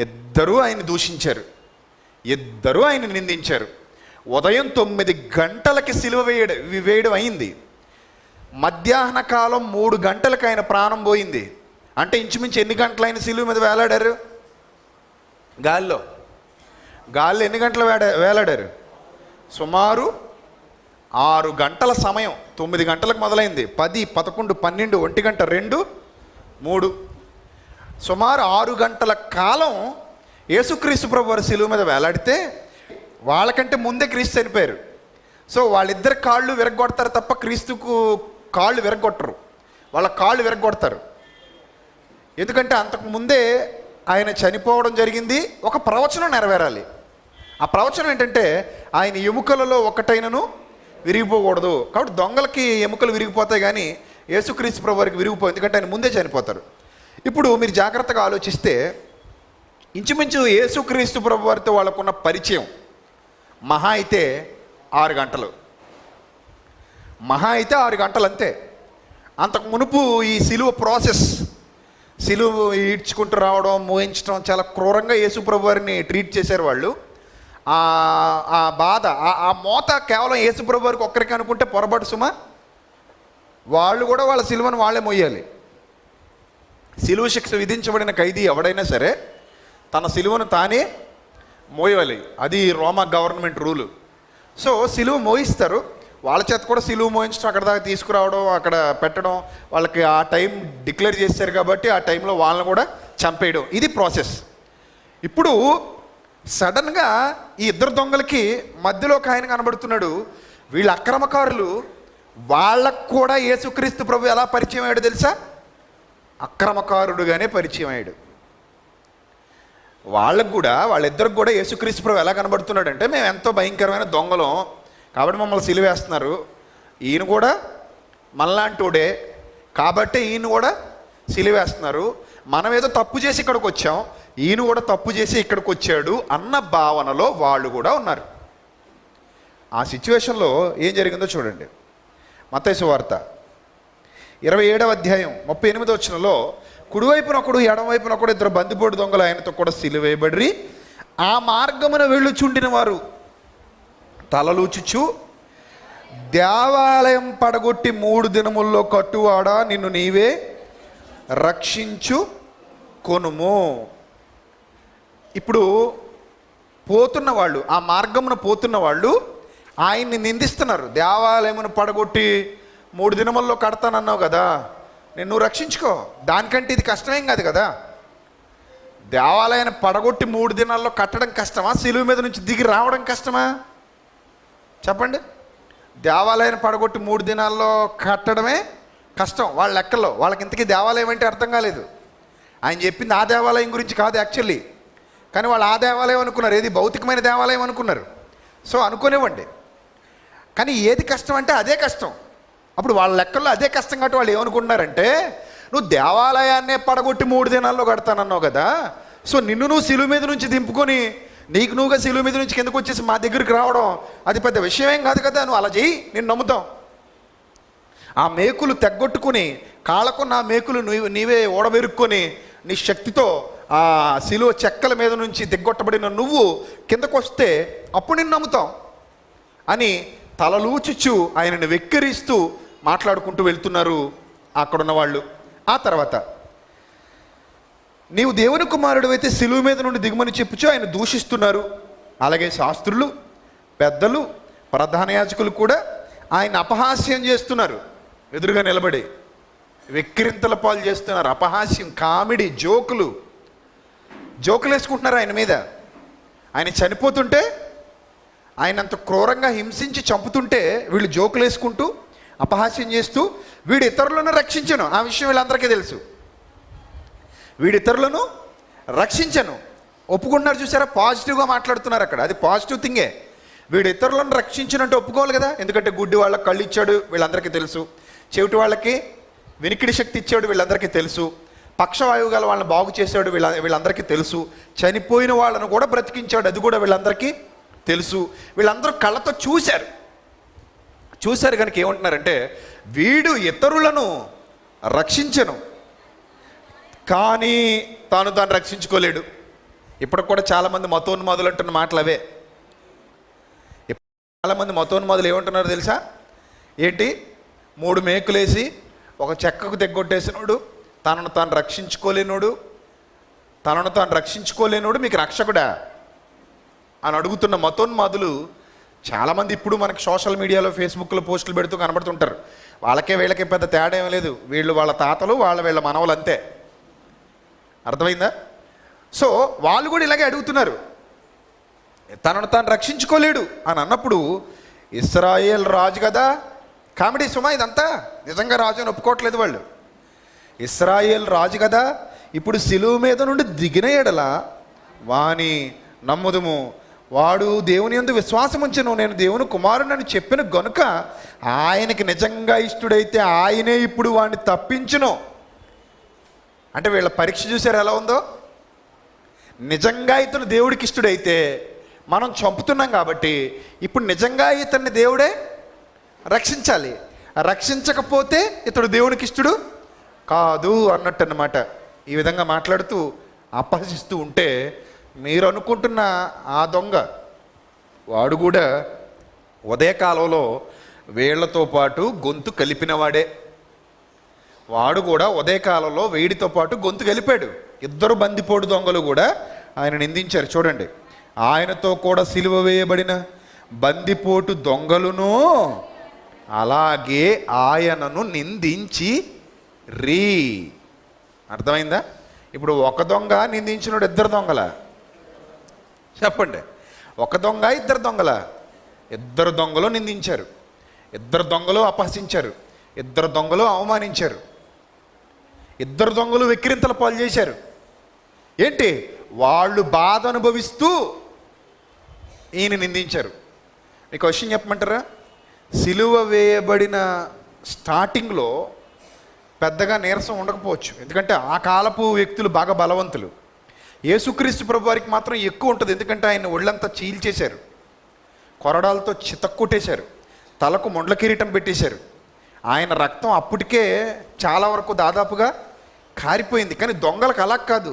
ఇద్దరూ ఆయన దూషించారు, ఇద్దరూ ఆయన నిందించారు. ఉదయం 9 గంటలకి సిలువ వేయడం అయింది. మధ్యాహ్న కాలం 3 గంటలకు ఆయన ప్రాణం పోయింది. అంటే ఇంచుమించు ఎన్ని గంటలు ఆయన సిలువ మీద వేలాడారు? గాల్లో ఎన్ని గంటలు వేలాడారు? సుమారు 6 గంటల సమయం. 9 గంటలకు మొదలైంది, 10, 11, 12, 1 గంట, 2, 3, సుమారు 6 గంటల కాలం యేసుక్రీస్తు ప్రభు వారి సిలువ మీద వేలాడితే వాళ్ళకంటే ముందే క్రీస్తు చనిపోయారు. సో వాళ్ళిద్దరు కాళ్ళు విరగొడతారు తప్ప క్రీస్తుకు కాళ్ళు విరగొట్టరు, వాళ్ళ కాళ్ళు విరగొడతారు. ఎందుకంటే అంతకు ముందే ఆయన చనిపోవడం జరిగింది, ఒక ప్రవచనం నెరవేరాలి. ఆ ప్రవచనం ఏంటంటే ఆయన ఎముకలలో ఒకటైనను విరిగిపోకూడదు. కాబట్టి దొంగలకి ఎముకలు విరిగిపోతాయి కానీ యేసుక్రీస్తు ప్రభు వారికి విరిగిపోయి, ఎందుకంటే ఆయన ముందే చనిపోతారు. ఇప్పుడు మీరు జాగ్రత్తగా ఆలోచిస్తే ఇంచుమించు యేసుక్రీస్తు ప్రభు వారితో వాళ్ళకున్న పరిచయం మహా అయితే 6 గంటలు, మహా అయితే 6 గంటలు అంతే. అంతకు మునుపు ఈ సిలువ ప్రాసెస్, సిలువ ఈడ్చుకుంటూ రావడం, మోయించడం, చాలా క్రూరంగా యేసు ప్రభు వారిని ట్రీట్ చేశారు వాళ్ళు. ఆ బాధ, ఆ మోత కేవలం యేసు ప్రభు వారికి ఒక్కరికి అనుకుంటే పొరపాటు సుమా. వాళ్ళు కూడా వాళ్ళ సిలువను వాళ్ళే మోయాలి. సిలువ శిక్ష విధించబడిన ఖైదీ ఎవడైనా సరే తన సిలువను తానే మోయాలి. అది రోమా గవర్నమెంట్ రూలు. సో సిలువ మోయిస్తారు, వాళ్ళ చేత కూడా సిలువ మోయించడం, అక్కడ దాకా తీసుకురావడం, అక్కడ పెట్టడం, వాళ్ళకి ఆ టైం డిక్లేర్ చేశారు కాబట్టి ఆ టైంలో వాళ్ళని కూడా చంపేయడం, ఇది ప్రాసెస్. ఇప్పుడు సడన్గా ఈ 2 దొంగలకి మధ్యలో ఒక ఆయన కనబడుతున్నాడు. వీళ్ళ అక్రమకారులు, వాళ్ళకు కూడా యేసుక్రీస్తు ప్రభు ఎలా పరిచయం అయ్యాడు తెలుసా? అక్రమకారుడుగానే పరిచయం అయ్యాడు. వాళ్ళకు కూడా, వాళ్ళిద్దరికి కూడా యేసుక్రీస్తు ప్రభు ఎలా కనబడుతున్నాడంటే, మేము ఎంతో భయంకరమైన దొంగలం కాబట్టి మమ్మల్ని సిలువేస్తున్నారు, ఈయన కూడా మనలాంటోడే కాబట్టి ఈయన కూడా సిలువేస్తున్నారు, మనం ఏదో తప్పు చేసి ఇక్కడికి వచ్చాం, ఈయన కూడా తప్పు చేసి ఇక్కడికి వచ్చాడు అన్న భావనలో వాళ్ళు కూడా ఉన్నారు. ఆ సిచ్యువేషన్లో ఏం జరిగిందో చూడండి. మత్తయి సువార్త 27వ అధ్యాయం 38వ వచనంలో, కుడివైపున ఒకడు ఎడమవైపున ఒకడు ఇద్దరు బందిపోటు దొంగలు ఆయనతో కూడా సిలువేయబడి ఆ మార్గమున వెళ్ళుచుండిన వారు తలలూచుచు, దేవాలయం పడగొట్టి 3 దినముల్లో కట్టువాడా నిన్ను నీవే రక్షించు కొనుము. ఇప్పుడు పోతున్న వాళ్ళు, ఆ మార్గమున పోతున్న వాళ్ళు ఆయన్ని నిందిస్తున్నారు. దేవాలయమును పడగొట్టి 3 దినముల్లో కడతానన్నావు కదా, నువ్వు రక్షించుకో, దానికంటే ఇది కష్టమేం కాదు కదా. దేవాలయాన్ని పడగొట్టి 3 దినాల్లో కట్టడం కష్టమా, సిలువ మీద నుంచి దిగి రావడం కష్టమా చెప్పండి. దేవాలయాన్ని పడగొట్టి 3 దినాల్లో కట్టడమే కష్టం వాళ్ళ లెక్కల్లో. వాళ్ళకి ఇంతకీ దేవాలయం అంటే అర్థం కాలేదు. ఆయన చెప్పింది ఆ దేవాలయం గురించి కాదు యాక్చువల్లీ, కానీ వాళ్ళు ఆ దేవాలయం అనుకున్నారు, ఏది భౌతికమైన దేవాలయం అనుకున్నారు. సో అనుకునేవ్వండి, కానీ ఏది కష్టం అంటే అదే కష్టం. అప్పుడు వాళ్ళ లెక్కల్లో అదే కష్టం కాబట్టి వాళ్ళు ఏమనుకుంటున్నారంటే, నువ్వు దేవాలయాన్నే పడగొట్టి 3 దినాల్లో కడతానన్నావు కదా, సో నువ్వు సిలువ మీద నుంచి దింపుకొని నీకు నువ్వుగా సిలువ మీద నుంచి కిందకు వచ్చేసి మా దగ్గరికి రావడం అది పెద్ద విషయం ఏం కాదు కదా, నువ్వు అలా చెయ్యి, నేను నమ్ముతాం. ఆ మేకులు తెగ్గొట్టుకుని కాళ్ళకున్న ఆ మేకులు నీవే ఓడబెరుక్కొని నీ శక్తితో ఆ సిలువ చెక్కల మీద నుంచి దిగ్గొట్టబడిన నువ్వు కిందకు వస్తే అప్పుడు నిన్ను నమ్ముతాం అని తలలూచుచు ఆయనను వెక్కిరిస్తూ మాట్లాడుకుంటూ వెళ్తున్నారు అక్కడున్న వాళ్ళు. ఆ తర్వాత, నీవు దేవుని కుమారుడు అయితే సిలువ మీద నుండి దిగుమని చెప్పుచు ఆయన దూషిస్తున్నారు. అలాగే శాస్త్రులు, పెద్దలు, ప్రధాన యాజకులు కూడా ఆయన అపహాస్యం చేస్తున్నారు. ఎదురుగా నిలబడి వెక్కిరింతల పాలు చేస్తున్నారు. అపహాస్యం, కామెడీ, జోకులు వేసుకుంటున్నారు ఆయన మీద. ఆయన చనిపోతుంటే, ఆయన అంత క్రూరంగా హింసించి చంపుతుంటే వీళ్ళు జోకులు వేసుకుంటూ అపహాస్యం చేస్తూ, వీడు ఇతరులను రక్షించను, ఆ విషయం వీళ్ళందరికీ తెలుసు, వీడు ఇతరులను రక్షించను ఒప్పుకుంటున్నారు. చూసారా, పాజిటివ్గా మాట్లాడుతున్నారు అక్కడ, అది పాజిటివ్ థింగే. వీడు ఇతరులను రక్షించినట్టు ఒప్పుకోవాలి కదా, ఎందుకంటే గుడ్డి వాళ్ళకి కళ్ళు ఇచ్చాడు వీళ్ళందరికీ తెలుసు, చెవిటి వాళ్ళకి వినికిడి శక్తి ఇచ్చాడు వీళ్ళందరికీ తెలుసు, పక్షవాయువు గల వాళ్ళని బాగు చేశాడు వీళ్ళందరికీ తెలుసు, చనిపోయిన వాళ్ళను కూడా బ్రతికించాడు అది కూడా వీళ్ళందరికీ తెలుసు. వీళ్ళందరూ కళ్ళతో చూశారు కనుక ఏమంటున్నారంటే, వీడు ఇతరులను రక్షించను కానీ తాను రక్షించుకోలేడు. ఇప్పటికి కూడా చాలామంది మతోన్మాదులు అంటున్న మాటలు అవే. చాలామంది మతోన్మాదులు ఏమంటున్నారో తెలుసా, ఏంటి 3 మేకులేసి ఒక చెక్కకు తెగ్గొట్టేసినోడు, తనను తాను రక్షించుకోలేనోడు మీకు రక్షకుడా అని అడుగుతున్న మతోన్మాదులు చాలామంది ఇప్పుడు మనకి సోషల్ మీడియాలో, ఫేస్బుక్లో పోస్టులు పెడుతూ కనబడుతుంటారు. వీళ్ళకే పెద్ద తేడా ఏం లేదు, వీళ్ళు వాళ్ళ తాతలు వీళ్ళ మనవలు అంతే. అర్థమైందా? సో వాళ్ళు కూడా ఇలాగే అడుగుతున్నారు, తనను తాను రక్షించుకోలేడు అని అన్నప్పుడు, ఇశ్రాయేల్ రాజు కదా, కామెడీ సుమా ఇదంతా, నిజంగా రాజు అని ఒప్పుకోవట్లేదు వాళ్ళు. ఇశ్రాయేల్ రాజు కదా, ఇప్పుడు సిలువ మీద నుండి దిగిన ఎడల వాని నమ్ముదుము, వాడు దేవుని యందు విశ్వాసం ఉంచెను, నేను దేవుని కుమారుడని చెప్పిన గనుక ఆయనకి నిజంగా ఇష్టడైతే ఆయనే ఇప్పుడు వాడిని తప్పించును. అంటే వీళ్ళ పరీక్ష చూసారు ఎలా ఉందో. నిజంగా ఇతను దేవుడికి ఇష్టడైతే మనం చంపుతున్నాం కాబట్టి ఇప్పుడు నిజంగా ఇతన్ని దేవుడే రక్షించాలి, రక్షించకపోతే ఇతడు దేవునికి ఇష్టడు కాదు అన్నట్టు అన్నమాట. ఈ విధంగా మాట్లాడుతూ అపహసిస్తూ ఉంటే, మీరు అనుకుంటున్న ఆ దొంగ వాడు కూడా ఉదయకాలంలో వీళ్లతో పాటు గొంతు కలిపినవాడే. వాడు కూడా ఉదయకాలంలో వేడితో పాటు గొంతు కలిపాడు. 2 బందిపోటు దొంగలు కూడా ఆయన నిందించారు. చూడండి, ఆయనతో కూడా సిలువ వేయబడిన బందిపోటు దొంగలును అలాగే ఆయనను నిందించి అర్థమైందా? ఇప్పుడు ఒక దొంగ నిందించినోడు 2 దొంగల చెప్పండి, ఒక దొంగ 2 దొంగల? 2 దొంగలు నిందించారు, 2 దొంగలు అపహసించారు, 2 దొంగలు అవమానించారు, 2 దొంగలు వెక్కిరింతల పాలు చేశారు. ఏంటి, వాళ్ళు బాధ అనుభవిస్తూ ఈయన నిందించారు. మీకు క్వశ్చన్ చెప్పమంటారా? సిలువ వేయబడిన స్టార్టింగ్లో పెద్దగా నీరసం ఉండకపోవచ్చు, ఎందుకంటే ఆ కాలపు వ్యక్తులు బాగా బలవంతులు. యేసుక్రీస్తు ప్రభు వారికి మాత్రం ఎక్కువ ఉంటుంది, ఎందుకంటే ఆయన ఒళ్ళంతా చీల్చేశారు, కొరడాలతో చితక్కొట్టేశారు, తలకు మొండ్ల కిరీటం పెట్టేశారు. ఆయన రక్తం అప్పటికే చాలా వరకు దాదాపుగా కారిపోయింది. కానీ దొంగలకు అలా కాదు,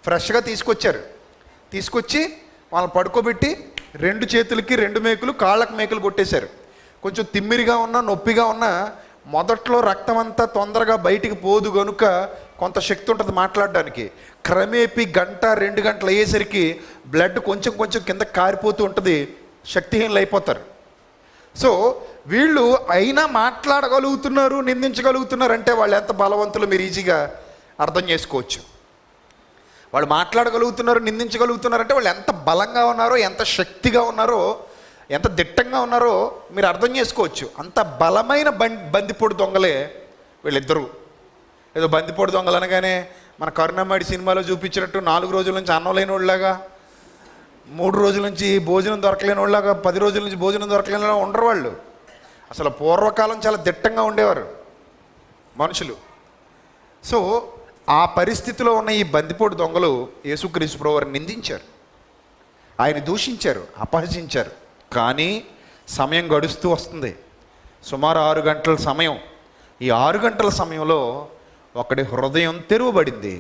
ఫ్రెష్గా తీసుకొచ్చి వాళ్ళని పడుకోబెట్టి 2 చేతులకి 2 మేకులు, కాళ్ళకు మేకులు కొట్టేశారు. కొంచెం తిమ్మిరిగా ఉన్నా నొప్పిగా ఉన్నా మొదట్లో రక్తం అంతా తొందరగా బయటికి పోదు కనుక కొంత శక్తి ఉంటుంది మాట్లాడడానికి. క్రమేపీ 1-2 గంటలు అయ్యేసరికి బ్లడ్ కొంచెం కొంచెం కింద కారిపోతూ ఉంటుంది, శక్తిహీనులు అయిపోతారు. సో వీళ్ళు అయినా మాట్లాడగలుగుతున్నారు, నిందించగలుగుతున్నారు అంటే వాళ్ళు ఎంత బలవంతులు మీరు ఈజీగా అర్థం చేసుకోవచ్చు. వాళ్ళు మాట్లాడగలుగుతున్నారు, నిందించగలుగుతున్నారంటే వాళ్ళు ఎంత బలంగా ఉన్నారో, ఎంత శక్తిగా ఉన్నారో, ఎంత దిట్టంగా ఉన్నారో మీరు అర్థం చేసుకోవచ్చు. అంత బలమైన బందిపోటు దొంగలే వీళ్ళిద్దరూ. ఏదో బందిపోటు దొంగలు అనగానే మన కరుణామడి సినిమాలో చూపించినట్టు 4 రోజుల నుంచి అన్నం లేని వాళ్ళలాగా, 3 రోజుల నుంచి భోజనం దొరకలేని వాళ్ళలాగా, 10 రోజుల నుంచి భోజనం దొరకలేని వాళ్ళ ఉండరు వాళ్ళు. అసలు పూర్వకాలం చాలా దిట్టంగా ఉండేవారు మనుషులు. సో ఆ పరిస్థితిలో ఉన్న ఈ బందిపోటు దొంగలు యేసుక్రీస్తు ప్రభువుని నిందించారు, ఆయన దూషించారు, అపహసించారు. కానీ సమయం గడుస్తూ వస్తుంది, సుమారు 6 గంటల సమయం. ఈ 6 గంటల సమయంలో ఒకడి హృదయం తెరువబడింది.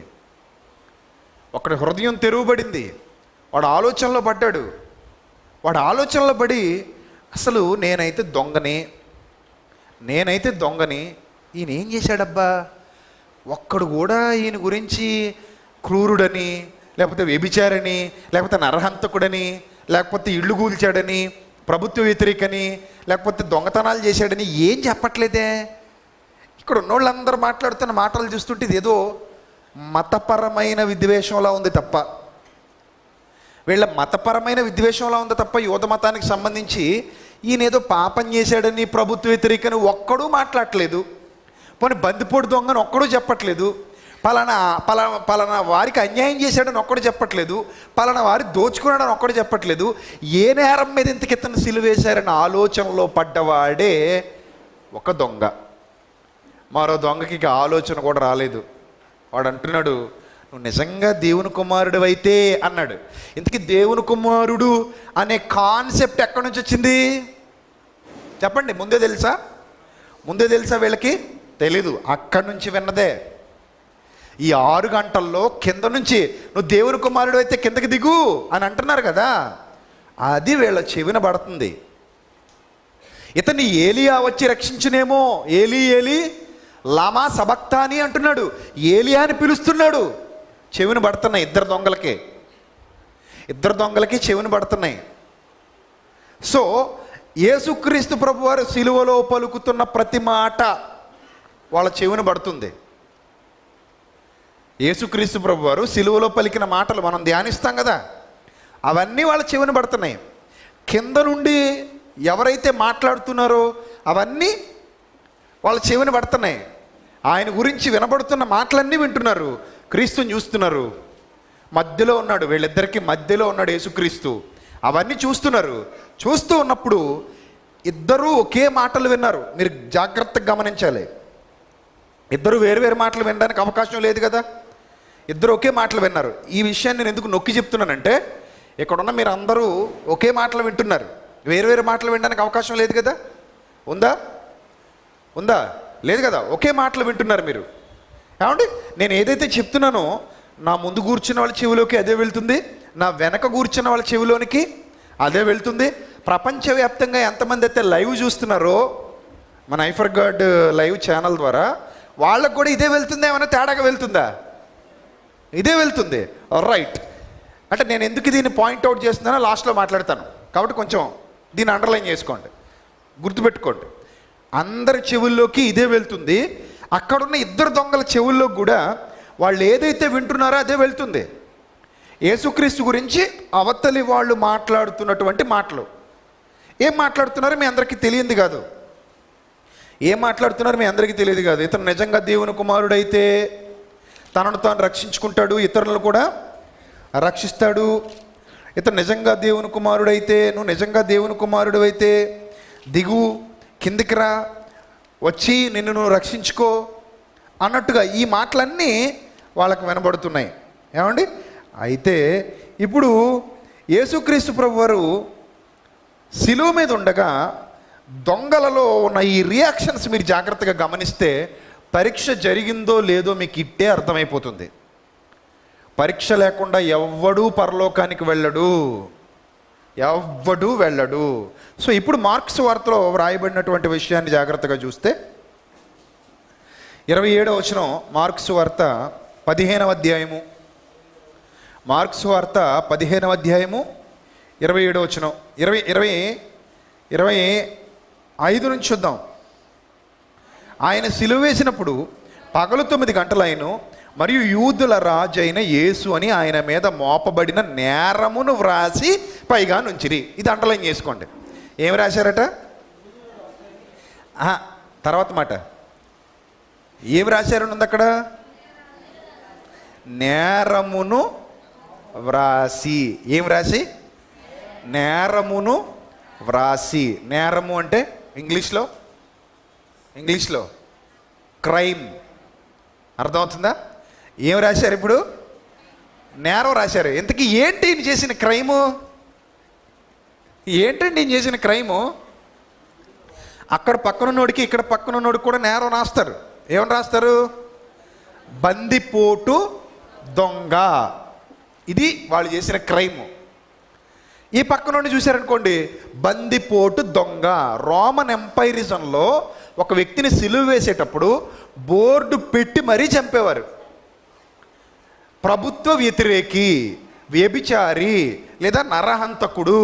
వాడు ఆలోచనలో పడి అసలు నేనైతే దొంగని, ఈయన ఏం చేశాడబ్బా? ఒక్కడు కూడా ఈయన గురించి క్రూరుడని, లేకపోతే వ్యభిచారని, లేకపోతే నరహంతకుడని, లేకపోతే ఇళ్ళు కూల్చాడని, ప్రభుత్వ వ్యతిరేకని, లేకపోతే దొంగతనాలు చేశాడని ఏం చెప్పట్లేదే. ఇక్కడ ఉన్నోళ్ళందరూ మాట్లాడుతున్న మాటలు చూస్తుంటే ఇదేదో మతపరమైన విద్వేషంలా ఉంది తప్ప, యోధ మతానికి సంబంధించి ఈయన ఏదో పాపం చేశాడని, ప్రభుత్వ వ్యతిరేకని ఒక్కడూ మాట్లాడట్లేదు. పోనీ బందిపోటు దొంగని ఒక్కడూ చెప్పట్లేదు. పలానా వారికి అన్యాయం చేశాడని ఒక్కడు చెప్పట్లేదు. పలానా వారి దోచుకున్నాడని ఒక్కడు చెప్పట్లేదు. ఏ నేరం మీద ఇంతకితను సిలువేశారని ఆలోచనలో పడ్డవాడే ఒక దొంగ. మరో దొంగకి ఇక ఆలోచన కూడా రాలేదు. వాడు అంటున్నాడు, నువ్వు నిజంగా దేవుని కుమారుడు అయితే అన్నాడు. ఇంతకీ దేవుని కుమారుడు అనే కాన్సెప్ట్ ఎక్కడి నుంచి వచ్చింది చెప్పండి? ముందే తెలుసా వీళ్ళకి? తెలీదు, అక్కడి నుంచి విన్నదే. ఈ 6 గంటల్లో కింద నుంచి నువ్వు దేవుని కుమారుడు అయితే కిందకి దిగు అని అంటున్నారు కదా, అది వీళ్ళ చెవిన పడుతుంది. ఇతన్ని ఏలియా వచ్చి రక్షించునేమో, ఏలీ లామా సబక్తాని అంటున్నాడు, ఏలియా అని పిలుస్తున్నాడు. చెవిన పడుతున్నాయి ఇద్దరు దొంగలకి చెవిన పడుతున్నాయి. సో యేసుక్రీస్తు ప్రభువారు సిలువలో పలుకుతున్న ప్రతి మాట వాళ్ళ చెవిన పడుతుంది. యేసుక్రీస్తు ప్రభువారు సిలువలో పలికిన మాటలు మనం ధ్యానిస్తాం కదా, అవన్నీ వాళ్ళ చెవిన పడుతున్నాయి. కింద నుండి ఎవరైతే మాట్లాడుతున్నారో అవన్నీ వాళ్ళ చెవిన పడుతున్నాయి. ఆయన గురించి వినబడుతున్న మాటలన్నీ వింటున్నారు, క్రీస్తుని చూస్తున్నారు. మధ్యలో ఉన్నాడు, వీళ్ళిద్దరికీ మధ్యలో ఉన్నాడు యేసుక్రీస్తు. అవన్నీ చూస్తూ ఉన్నప్పుడు ఇద్దరూ ఒకే మాటలు విన్నారు. మీరు జాగ్రత్తగా గమనించాలి. ఇద్దరు వేరు మాటలు వినడానికి అవకాశం లేదు కదా, ఇద్దరు ఒకే మాటలు విన్నారు. ఈ విషయాన్ని నేను ఎందుకు నొక్కి చెప్తున్నానంటే, ఇక్కడున్న మీరు అందరూ ఒకే మాటలు వింటున్నారు, వేరు మాటలు వినడానికి అవకాశం లేదు కదా. ఉందా? లేదు కదా. ఒకే మాటలు వింటున్నారు మీరు. ఏమండి, నేను ఏదైతే చెప్తున్నానో నా ముందు కూర్చున్న వాళ్ళ చెవిలోకి అదే వెళ్తుంది, నా వెనక కూర్చున్న వాళ్ళ చెవిలోనికి అదే వెళ్తుంది. ప్రపంచవ్యాప్తంగా ఎంతమంది అయితే లైవ్ చూస్తున్నారో మన ఐఫర్ గాడ్ లైవ్ ఛానల్ ద్వారా, వాళ్ళకు కూడా ఇదే వెళ్తుంది. ఏమైనా తేడాగా వెళ్తుందా? ఇదే వెళ్తుంది. రైట్. అంటే నేను ఎందుకు దీన్ని పాయింట్అవుట్ చేస్తున్నానో లాస్ట్లో మాట్లాడతాను, కాబట్టి కొంచెం దీన్ని అండర్లైన్ చేసుకోండి, గుర్తుపెట్టుకోండి. అందరి చెవుల్లోకి ఇదే వెళ్తుంది. అక్కడున్న ఇద్దరు దొంగల చెవుల్లో కూడా వాళ్ళు ఏదైతే వింటున్నారో అదే వెళ్తుంది. యేసుక్రీస్తు గురించి అవతలి వాళ్ళు మాట్లాడుతున్నటువంటి మాటలు ఏం మాట్లాడుతున్నారో మీ అందరికీ తెలియదు కాదు. ఇతను నిజంగా దేవుని కుమారుడైతే తనను తాను రక్షించుకుంటాడు, ఇతరులను కూడా రక్షిస్తాడు. ఇతను నిజంగా దేవుని కుమారుడైతే, నువ్వు నిజంగా దేవుని కుమారుడు అయితే దిగు, కిందికి రా, వచ్చి నిన్ను నువ్వు రక్షించుకో అన్నట్టుగా ఈ మాటలన్నీ వాళ్ళకి వినబడుతున్నాయి. ఏమండి? అయితే ఇప్పుడు యేసుక్రీస్తు ప్రభువారు శిలువ మీద ఉండగా దొంగలలో ఉన్న ఈ రియాక్షన్స్ మీరు జాగ్రత్తగా గమనిస్తే పరీక్ష జరిగిందో లేదో మీకు ఇట్టే అర్థమైపోతుంది. పరీక్ష లేకుండా ఎవ్వడూ పరలోకానికి వెళ్ళడు, ఎవ్వడూ వెళ్ళడు. సో ఇప్పుడు మార్క్స్ వార్తలో వ్రాయబడినటువంటి విషయాన్ని జాగ్రత్తగా చూస్తే 27వ వచనం, మార్క్స్ వార్త 15వ అధ్యాయము, మార్క్స్ వార్త 15వ అధ్యాయము 27వ వచనం, 25 నుంచి చూద్దాం. ఆయన సిలువ వేసినప్పుడు పగలు 9 గంటలైను, మరియు యూదుల రాజైన యేసు అని ఆయన మీద మోపబడిన నేరమును వ్రాసి పైగా నుంచిరి. ఇది అండర్లైన్ చేసుకోండి. ఏమి రాశారట? తర్వాత మాట ఏమి రాశారని ఉంది అక్కడ? నేరమును వ్రాసి. ఏం రాసి? నేరమును వ్రాసి. నేరము అంటే ఇంగ్లీష్లో క్రైమ్. అర్థమవుతుందా? ఏం రాశారు? ఇప్పుడు నేరం రాశారు. ఇంతకీ ఏంటి ఈయన చేసిన క్రైము? ఏంటండి ఈయన చేసిన క్రైము? అక్కడ పక్కనున్నోడికి ఇక్కడ పక్కనున్నోడికి కూడా నేరం రాస్తారు. ఏమని రాస్తారు? బందిపోటు దొంగ. ఇది వాళ్ళు చేసిన క్రైము. ఈ పక్క నుండి చూశారనుకోండి, బందిపోటు దొంగ. రోమన్ ఎంపైరిజంలో ఒక వ్యక్తిని సిలువ వేసేటప్పుడు బోర్డు పెట్టి మరీ చంపేవారు. ప్రభుత్వ వ్యతిరేకి, వ్యభిచారి, లేదా నరహంతకుడు,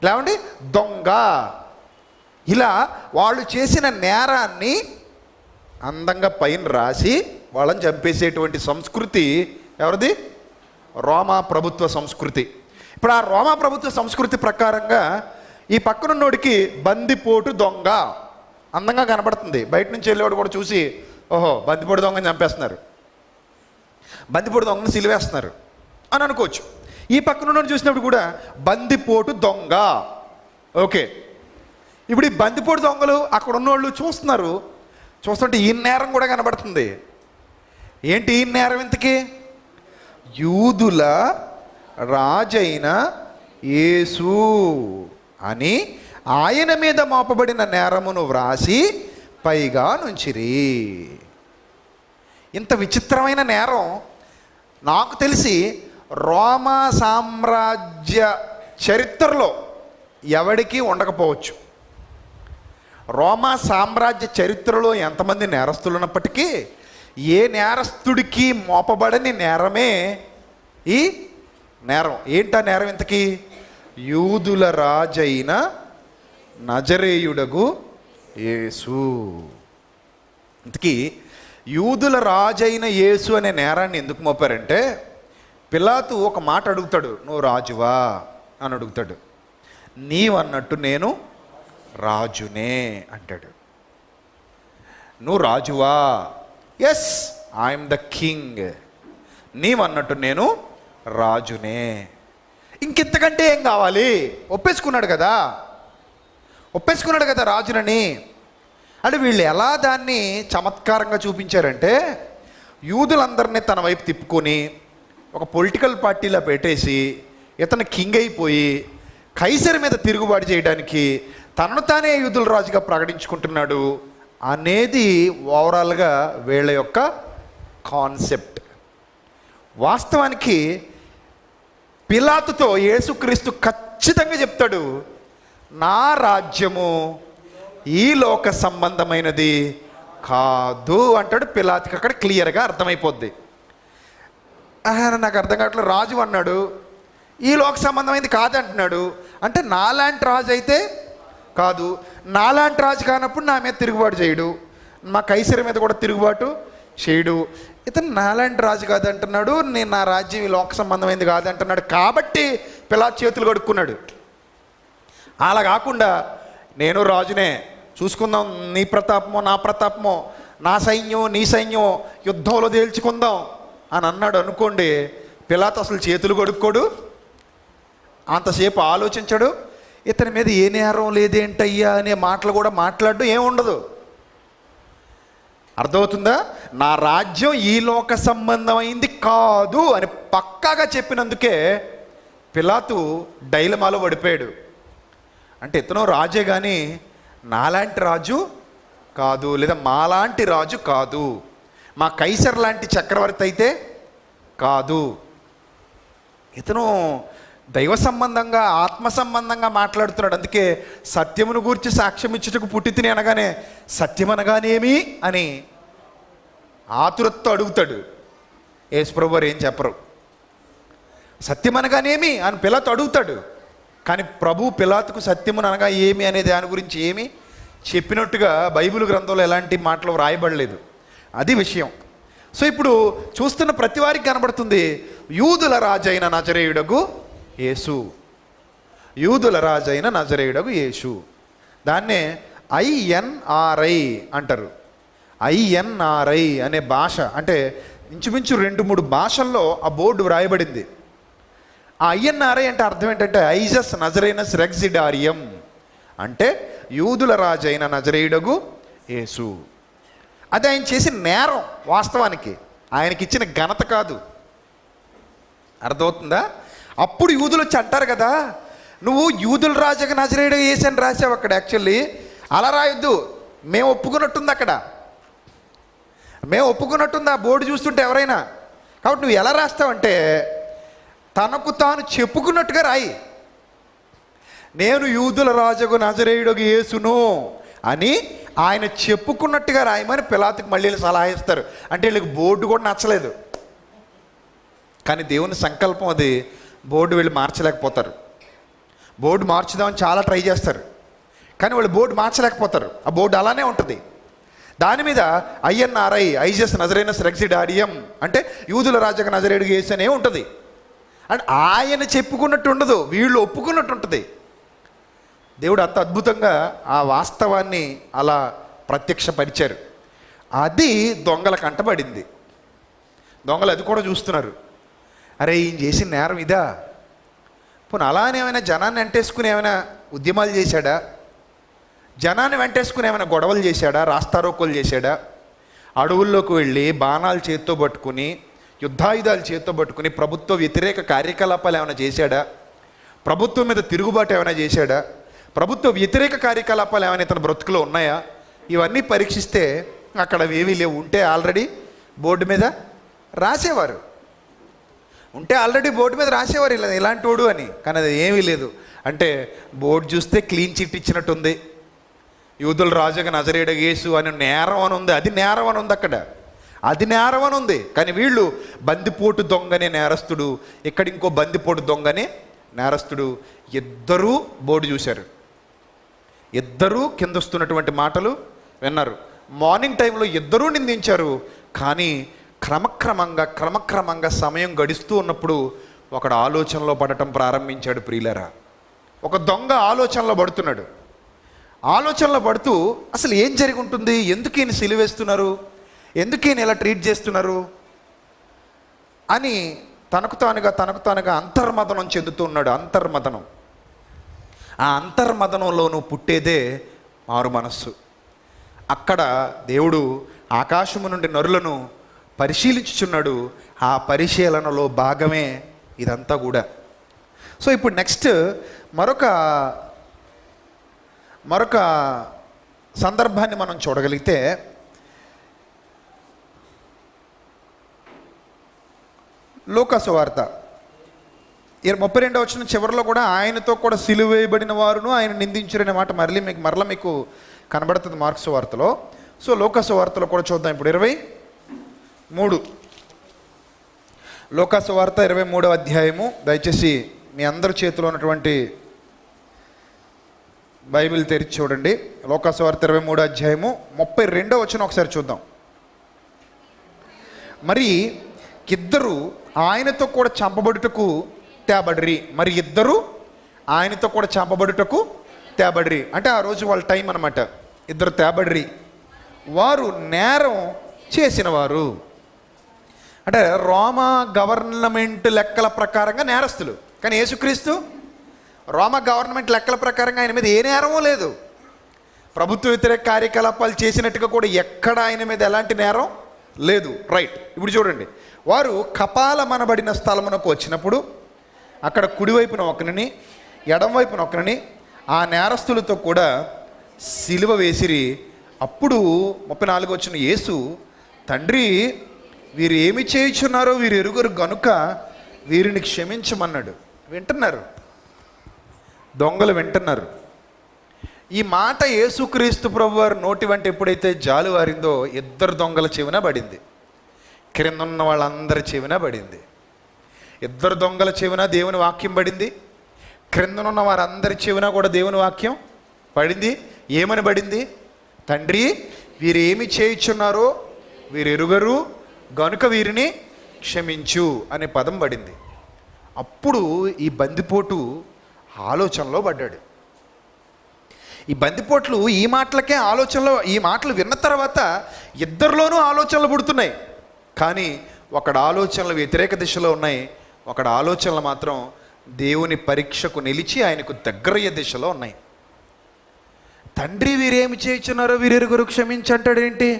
లేవండి దొంగ, ఇలా వాళ్ళు చేసిన నేరాన్ని అందంగా పైన రాసి వాళ్ళని చంపేసేటువంటి సంస్కృతి ఎవరిది? రోమా ప్రభుత్వ సంస్కృతి. ఇప్పుడు ఆ రోమా ప్రభుత్వ సంస్కృతి ప్రకారంగా ఈ పక్కనున్నోడికి బందిపోటు దొంగ అందంగా కనబడుతుంది. బయట నుంచి వెళ్ళేవాడు కూడా చూసి, ఓహో బందిపోటు దొంగని చంపేస్తున్నారు, బందిపోటు దొంగని సిలివేస్తున్నారు అని అనుకోవచ్చు. ఈ పక్కనున్నోడు చూసినప్పుడు కూడా బందిపోటు దొంగ. ఓకే, ఇప్పుడు ఈ బందిపోటు దొంగలు అక్కడ ఉన్నోళ్ళు చూస్తున్నారు. చూస్తుంటే ఈ నేరం కూడా కనబడుతుంది. ఏంటి ఈ నేరం? ఇంతకీ యూదుల రాజైన యేసు అని ఆయన మీద మోపబడిన నేరమును వ్రాసి పైగా నుంచిరి. ఇంత విచిత్రమైన నేరం నాకు తెలిసి రోమా సామ్రాజ్య చరిత్రలో ఎవడికి ఉండకపోవచ్చు. రోమా సామ్రాజ్య చరిత్రలో ఎంతమంది నేరస్తులు ఉన్నప్పటికీ ఏ నేరస్తుడికి మోపబడని నేరమే ఈ నేరం. ఏంటా నేరం? ఇంతకీ యూదుల రాజైన నజరేయుడగు యేసు. ఇంతకీ యూదుల రాజైన యేసు అనే నేరాన్ని ఎందుకు మోపారంటే, పిలాతు ఒక మాట అడుగుతాడు, నువ్వు రాజువా అని అడుగుతాడు. నీవన్నట్టు నేను రాజునే అంటాడు. నువ్వు రాజువా? Yes, I'm the king. నీవన్నట్టు నేను రాజునే. ఇంకెంతకంటే ఏం కావాలి? ఒప్పేసుకున్నాడు కదా రాజునని. అంటే వీళ్ళు ఎలా దాన్ని చమత్కారంగా చూపించారంటే, యూదులందరినీ తన వైపు తిప్పుకొని ఒక పొలిటికల్ పార్టీలో పెట్టేసి ఇతను కింగ్ అయిపోయి కైసర్ మీద తిరుగుబాటు చేయడానికి తనను తానే యూదుల రాజుగా ప్రకటించుకుంటున్నాడు అనేది ఓవరాల్గా వీళ్ళ యొక్క కాన్సెప్ట్. వాస్తవానికి పిలాతుతో యేసుక్రీస్తు ఖచ్చితంగా చెప్తాడు, నా రాజ్యము ఈ లోక సంబంధమైనది కాదు అంటాడు. పిలాతుకి అక్కడ క్లియర్గా అర్థమైపోద్ది. నాకు అర్థం కావట్లేదు, రాజు అన్నాడు, ఈ లోక సంబంధమైనది కాదంటున్నాడు. అంటే నాలాంటి రాజు అయితే కాదు, నాలాంటి రాజు కానప్పుడు నా మీద తిరుగుబాటు చేయడు, మా కైసరి మీద కూడా తిరుగుబాటు చేయడు. ఇతను నాలాంటి రాజు కాదంటున్నాడు, నేను నా రాజ్యం ఈ లోక సంబంధమైంది కాదంటున్నాడు. కాబట్టి పిలాతు చేతులు కడుక్కున్నాడు. అలా కాకుండా నేను రాజునే, చూసుకుందాం, నీ ప్రతాపమో నా ప్రతాపమో, నా సైన్యం నీ సైన్యం, యుద్ధంలో తేల్చుకుందాం అని అన్నాడు అనుకోండి, పిలాతు అసలు చేతులు కడుక్కోడు, అంతసేపు ఆలోచించడు, ఇతని మీద ఏ నేరం లేదేంటయ్యా అనే మాటలు కూడా మాట్లాడడం ఏముండదు. అర్థమవుతుందా? నా రాజ్యం ఈ లోక సంబంధమైంది కాదు అని పక్కాగా చెప్పినందుకే పిలాతు డైలమాలో పడిపోయాడు. అంటే ఇతను రాజే కానీ నాలాంటి రాజు కాదు, లేదా మాలాంటి రాజు కాదు, మా కైసర్ లాంటి చక్రవర్తి అయితే కాదు. ఇతను దైవ సంబంధంగా ఆత్మ సంబంధంగా మాట్లాడుతున్నాడు. అందుకే సత్యమును గూర్చి సాక్ష్యం ఇచ్చుటకు పుట్టి తిని అనగానే సత్యం అనగానేమి అని ఆతురతతో అడుగుతాడు. యేసుప్రభు వారు ఏం చెప్పరు. సత్యం అనగానేమి అని పిలాతు అడుగుతాడు. కానీ ప్రభు పిలాతుకు సత్యమును అనగా ఏమి అనే దాని గురించి ఏమి చెప్పినట్టుగా బైబిల్ గ్రంథంలో ఎలాంటి మాటలు రాయబడలేదు. అది విషయం. సో ఇప్పుడు చూస్తున్న ప్రతి వారికి కనబడుతుంది యూదుల రాజైన నజరేయుడగు యేసు, యూదుల రాజైన నజరేయుడగు యేసు. దాన్నే INRI అంటారు. INRI అనే భాష అంటే ఇంచుమించు 2-3 భాషల్లో ఆ బోర్డు వ్రాయబడింది. ఆ INRI అంటే అర్థం ఏంటంటే ఐజస్ నజరేనస్ రెగ్జిడారియం, అంటే యూదుల రాజైన నజరేయుడగు యేసు. అది ఆయన చేసిన నేరం, వాస్తవానికి ఆయనకి ఇచ్చిన ఘనత కాదు. అర్థమవుతుందా? అప్పుడు యూదులు వచ్చి అంటారు కదా, నువ్వు యూదుల రాజుగా నజరేయుడగు యేసు అని రాసావు అక్కడ. యాక్చువల్లీ అలా రాయొద్దు, మేము ఒప్పుకున్నట్టుంది అక్కడ, మేము ఒప్పుకున్నట్టుంది ఆ బోర్డు చూస్తుంటే ఎవరైనా. కాబట్టి నువ్వు ఎలా రాస్తావంటే తనకు తాను చెప్పుకున్నట్టుగా రాయి. నేను యూదుల రాజుకు నజరేయుడగు యేసును అని ఆయన చెప్పుకున్నట్టుగా రాయమని పిలాతుకు మళ్ళీ సలహా ఇస్తారు. అంటే వీళ్ళకి బోర్డు కూడా నచ్చలేదు. కానీ దేవుని సంకల్పం అది. బోర్డు వీళ్ళు మార్చలేకపోతారు. బోర్డు మార్చుదామని చాలా ట్రై చేస్తారు, కానీ వాళ్ళు బోర్డు మార్చలేకపోతారు. ఆ బోర్డు అలానే ఉంటుంది. దాని మీద INRI ఐజస్ నజరేనస్ రెగ్జిడారియం అంటే యూదుల రాజుకు నజరేయుడగు యేసు అనే ఉంటుంది. అంటే ఆయన చెప్పుకున్నట్టు ఉండదు, వీళ్ళు ఒప్పుకున్నట్టు ఉంటుంది. దేవుడు అంత అద్భుతంగా ఆ వాస్తవాన్ని అలా ప్రత్యక్షపరిచారు. అది దొంగల కంటబడింది. దొంగలు అది కూడా చూస్తున్నారు. అరే ఈయన చేసిన నేరం ఇదా? పోనీ అలానే ఏమైనా జనాన్ని వెంటేసుకుని ఏమైనా ఉద్యమాలు చేశాడా? జనాన్ని వెంటేసుకుని ఏమైనా గొడవలు చేశాడా? రాస్తారోకోలు చేశాడా? అడవుల్లోకి వెళ్ళి బాణాలు చేత్తో పట్టుకుని యుద్ధాయుధాలు చేత్తో పట్టుకుని ప్రభుత్వ వ్యతిరేక కార్యకలాపాలు ఏమైనా చేశాడా? ప్రభుత్వం మీద తిరుగుబాటు ఏమైనా చేశాడా? ప్రభుత్వ వ్యతిరేక కార్యకలాపాలు ఏమైనా ఇతని బ్రతుకులో ఉన్నాయా? ఇవన్నీ పరీక్షిస్తే అక్కడ ఏమీ లేవు. ఉంటే ఆల్రెడీ బోర్డు మీద రాసేవారు, ఇలాంటి వాడు అని. కానీ అది ఏమీ లేదు. అంటే బోర్డు చూస్తే క్లీన్ చిట్ ఇచ్చినట్టుంది. యూదుల రాజుగా నజరేయుడగు యేసు అని నేరం అని ఉంది. అది నేరం అని ఉంది అక్కడ, అది నేరం అని ఉంది. కానీ వీళ్ళు బందిపోటు దొంగనే నేరస్తుడు, ఇక్కడ ఇంకో బందిపోటు దొంగనే నేరస్తుడు. ఇద్దరూ బోర్డు చూశారు, ఇద్దరూ కింద వస్తున్నటువంటి మాటలు విన్నారు. మార్నింగ్ టైంలో ఇద్దరూ నిందించారు. కానీ క్రమక్రమంగా సమయం గడుస్తూ ఉన్నప్పుడు ఒకడు ఆలోచనలో పడటం ప్రారంభించాడు. ప్రియులరా, ఒక దొంగ ఆలోచనలో పడుతున్నాడు. ఆలోచనలో పడుతూ అసలు ఏం జరిగి ఉంటుంది, ఎందుకు ఈయన సిలువేస్తున్నారు, ఎందుకు ఈయన ఇలా ట్రీట్ చేస్తున్నారు అని తనకు తానుగా అంతర్మదనం చెందుతూ ఉన్నాడు. అంతర్మదనం. ఆ అంతర్మదనంలోనూ పుట్టేదే మారు మనస్సు. అక్కడ దేవుడు ఆకాశము నుండి నరులను పరిశీలించుచున్నాడు. ఆ పరిశీలనలో భాగమే ఇదంతా కూడా. సో ఇప్పుడు నెక్స్ట్ మరొక సందర్భాన్ని మనం చూడగలిగితే లూకాసు వార్త 32వ వచనం చివరిలో కూడా ఆయనతో కూడా సిలువ వేయబడిన వారును ఆయన నిందించారనే మాట మరలా మీకు కనబడుతుంది మార్క్సు వార్తలో. సో లూకాసు వార్తలో కూడా చూద్దాం. ఇప్పుడు 23 లూకాసు వార్త 23వ అధ్యాయము. దయచేసి మీ అందరి చేతిలో ఉన్నటువంటి బైబిల్ తెరిచి చూడండి. లూకాసు వార్త 23వ అధ్యాయము 32వ వచనం ఒకసారి చూద్దాం. మరి ఇద్దరు ఆయనతో కూడా చంపబడుటకు తేబడిరి. అంటే ఆ రోజు వాళ్ళ టైం అనమాట. ఇద్దరు తేబడిరి, వారు నేరం చేసిన వారు. అంటే రోమా గవర్నమెంట్ లెక్కల ప్రకారంగా నేరస్తులు. కానీ యేసుక్రీస్తు రోమా గవర్నమెంట్ లెక్కల ప్రకారంగా ఆయన మీద ఏ నేరమూ లేదు. ప్రభుత్వ వ్యతిరేక కార్యకలాపాలు చేసినట్టుగా కూడా ఎక్కడ ఆయన మీద ఎలాంటి నేరం లేదు. రైట్. ఇప్పుడు చూడండి, వారు కపాలమనబడిన స్థలమునకు వచ్చినప్పుడు అక్కడ కుడివైపున ఒకరిని ఎడంవైపున ఒకరిని ఆ నేరస్తులతో కూడా సిలువ వేసిరి. అప్పుడు 34 వచ్చిన యేసు, తండ్రి, వీరు ఏమి చేయుచున్నారో వీరు ఎరుగరు గనుక వీరిని క్షమించమన్నాడు. వింటున్నారు, దొంగలు వింటున్నారు. ఈ మాట యేసుక్రీస్తు ప్రభువారు నోటి వెంట ఎప్పుడైతే జాలువారిందో 2 దొంగల చెవిన పడింది, క్రిందున్న వాళ్ళందరి చెవిన పడింది. 2 దొంగల చెవిన దేవుని వాక్యం పడింది, క్రిందనున్న వారందరి చెవిన కూడా దేవుని వాక్యం పడింది. ఏమని పడింది? తండ్రి, వీరు ఏమి చేయుచున్నారో వీరు ఎరుగరు గనుక వీరిని క్షమించు అనే పదం పడింది. అప్పుడు ఈ బందిపోటు ఆలోచనలో పడ్డాడు. ఈ బందిపోట్లు ఈ మాటలకే ఆలోచనలో, ఈ మాటలు విన్న తర్వాత ఇద్దరిలోనూ ఆలోచనలు పుడుతున్నాయి. కానీ ఒకడు ఆలోచనలు వ్యతిరేక దిశలో ఉన్నాయి, ఒకడు ఆలోచనలు మాత్రం దేవుని పరీక్షకు నిలిచి ఆయనకు దగ్గరయ్యే దిశలో ఉన్నాయి. తండ్రి, వీరేమి చేయుచున్నారో వీరెరుగురు క్షమించంటాడేంటి?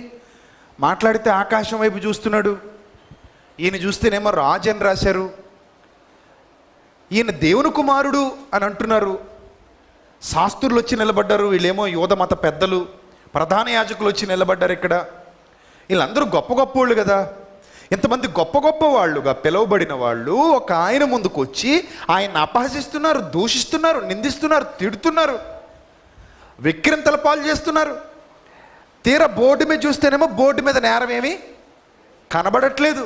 మాట్లాడితే ఆకాశం వైపు చూస్తున్నాడు. ఈయన చూస్తేనేమో రాజు అని రాశారు, ఈయన దేవుని కుమారుడు అని అంటున్నారు. శాస్త్రులు వచ్చి నిలబడ్డారు, వీళ్ళేమో యోధ మత పెద్దలు, ప్రధాన యాజకులు వచ్చి నిలబడ్డారు. ఇక్కడ వీళ్ళందరూ గొప్ప గొప్ప వాళ్ళు కదా. ఇంతమంది గొప్ప గొప్ప వాళ్ళుగా పిలువబడిన వాళ్ళు ఒక ఆయన ముందుకు వచ్చి ఆయన అపహసిస్తున్నారు, దూషిస్తున్నారు, నిందిస్తున్నారు, తిడుతున్నారు, విక్రింతల పాలు చేస్తున్నారు. తీరా బోర్డు మీద చూస్తేనేమో బోర్డు మీద నేరం ఏమీ కనబడట్లేదు.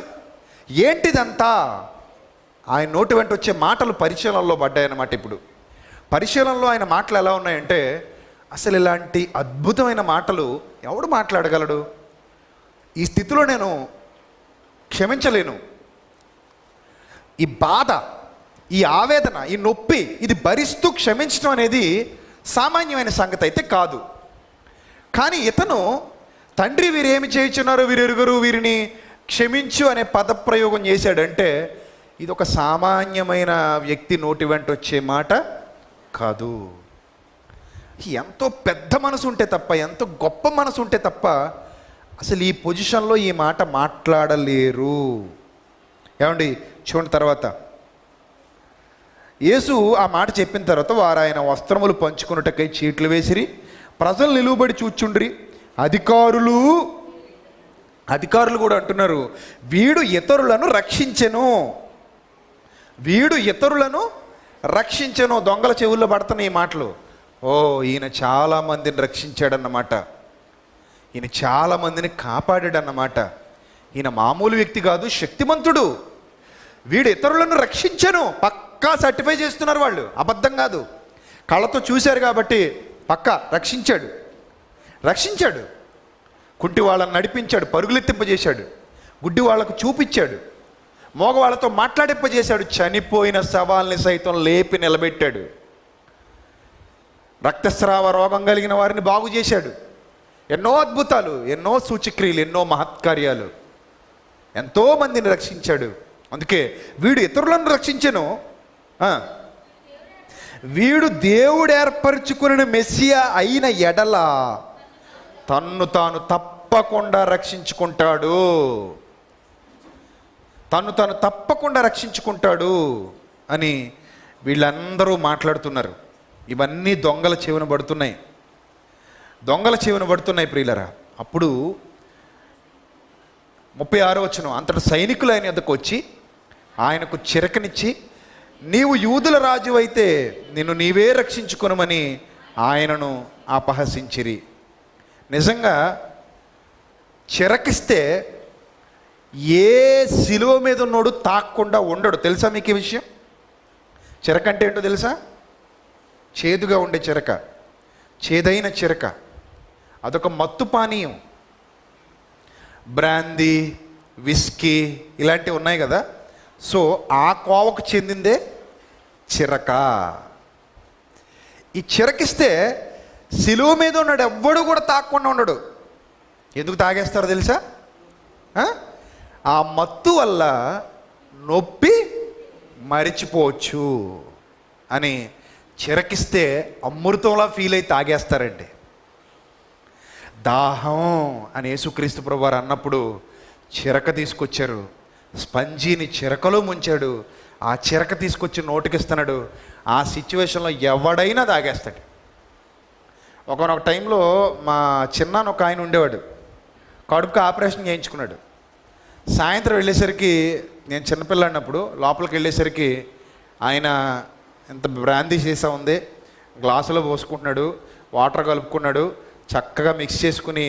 ఏంటిదంతా? ఆయన నోటి వెంట వచ్చే మాటలు పరిశీలనలో పడ్డాయన్నమాట. ఇప్పుడు పరిశీలనలో ఆయన మాటలు ఎలా ఉన్నాయంటే, అసలు ఇలాంటి అద్భుతమైన మాటలు ఎవడు మాట్లాడగలడు? ఈ స్థితిలో నేను క్షమించలేను. ఈ బాధ, ఈ ఆవేదన, ఈ నొప్పి, ఇది భరిస్తూ క్షమించడం అనేది సామాన్యమైన సంగతి అయితే కాదు. కానీ ఇతను, తండ్రి, వీరేమి చేయుచున్నారో వీరెరుగరు వీరిని క్షమించు అనే పదప్రయోగం చేశాడంటే ఇది ఒక సామాన్యమైన వ్యక్తి నోటి వెంట వచ్చే మాట కాదు. ఎంతో పెద్ద మనసు ఉంటే తప్ప, ఎంతో గొప్ప మనసు ఉంటే తప్ప అసలు ఈ పొజిషన్లో ఈ మాట మాట్లాడలేరు. ఏమండి, చూడండి, తర్వాత యేసు ఆ మాట చెప్పిన తర్వాత వారు ఆయన వస్త్రములు పంచుకున్నటకై చీట్లు వేసిరి. ప్రజలు నిలువబడి చూచుండ్రి. అధికారులు కూడా అంటున్నారు, వీడు ఇతరులను రక్షించెను, వీడు ఇతరులను రక్షించెను. దొంగల చెవుల్లో పడుతున్న ఈ మాటలు. ఓ, ఈయన చాలామందిని రక్షించాడన్నమాట, ఈయన చాలామందిని కాపాడాడన్నమాట. ఈయన మామూలు వ్యక్తి కాదు, శక్తిమంతుడు. వీడు ఇతరులను రక్షించెను. పక్కా సర్టిఫై చేస్తున్నారు వాళ్ళు, అబద్ధం కాదు. కళ్ళతో చూశారు కాబట్టి పక్కా రక్షించాడు. కుంటి వాళ్ళని నడిపించాడు, పరుగులెత్తింపజేశాడు, గుడ్డి వాళ్ళకు చూపించాడు, మోగవాళ్ళతో మాట్లాడింపజేశాడు, చనిపోయిన శవాల్ని సైతం లేపి నిలబెట్టాడు, రక్తస్రావ రోగం కలిగిన వారిని బాగు చేశాడు. ఎన్నో అద్భుతాలు, ఎన్నో సూచక్రియలు, ఎన్నో మహత్కార్యాలు, ఎంతోమందిని రక్షించాడు. అందుకే వీడు ఇతరులను రక్షించెను. వీడు దేవుడు ఏర్పరచుకున్న మెస్సియా అయిన ఎడల తన్ను తాను తప్పకుండా రక్షించుకుంటాడు, అని వీళ్ళందరూ మాట్లాడుతున్నారు. ఇవన్నీ దొంగల చెవిన పడుతున్నాయి ప్రియులరా. అప్పుడు 36వ వచనం, అంతటి సైనికులు ఆయన యొద్దకు వచ్చి ఆయనకు చిరకనిచ్చి, నీవు యూదుల రాజు అయితే నిన్ను నీవే రక్షించుకొనుమని ఆయనను అపహసించిరి. నిజంగా చిరకిస్తే ఏ శిలువ మీద ఉన్నోడు తాక్కుండా ఉండడు. తెలుసా మీకు ఈ విషయం? చిరక అంటే ఏంటో తెలుసా? చేదుగా ఉండే చిరక, చేదైన చిరక. అదొక మత్తు పానీయం. బ్రాందీ, విస్కీ ఇలాంటివి ఉన్నాయి కదా. సో ఆ కోవకు చెందిందే చిరక. ఈ చిరకిస్తే శిలువ మీద ఉన్నాడు ఎవ్వడు కూడా తాగకుండా ఉండడు. ఎందుకు తాగేస్తారో తెలుసా? ఆ మత్తు వల్ల నొప్పి మరిచిపోవచ్చు అని చిరకిస్తే అమృతంలా ఫీల్ అయి తాగేస్తారండి. దాహం అని యేసుక్రీస్తు ప్రభువారు అన్నప్పుడు చిరక తీసుకొచ్చారు, స్పంజీని చిరకలో ముంచాడు, ఆ చిరక తీసుకొచ్చి నోటికిస్తున్నాడు. ఆ సిచ్యువేషన్లో ఎవడైనా తాగేస్తాడు. ఒకనొక టైంలో మా చిన్నాన్న ఒక ఆయన ఉండేవాడు, కడుపుకి ఆపరేషన్ చేయించుకున్నాడు. సాయంత్రం వెళ్ళేసరికి, నేను చిన్నపిల్లడినప్పుడు లోపలికి వెళ్ళేసరికి ఆయన ఎంత బ్రాందీ సీసా ఉంది, గ్లాసులో పోసుకుంటున్నాడు, వాటర్ కలుపుకున్నాడు, చక్కగా మిక్స్ చేసుకుని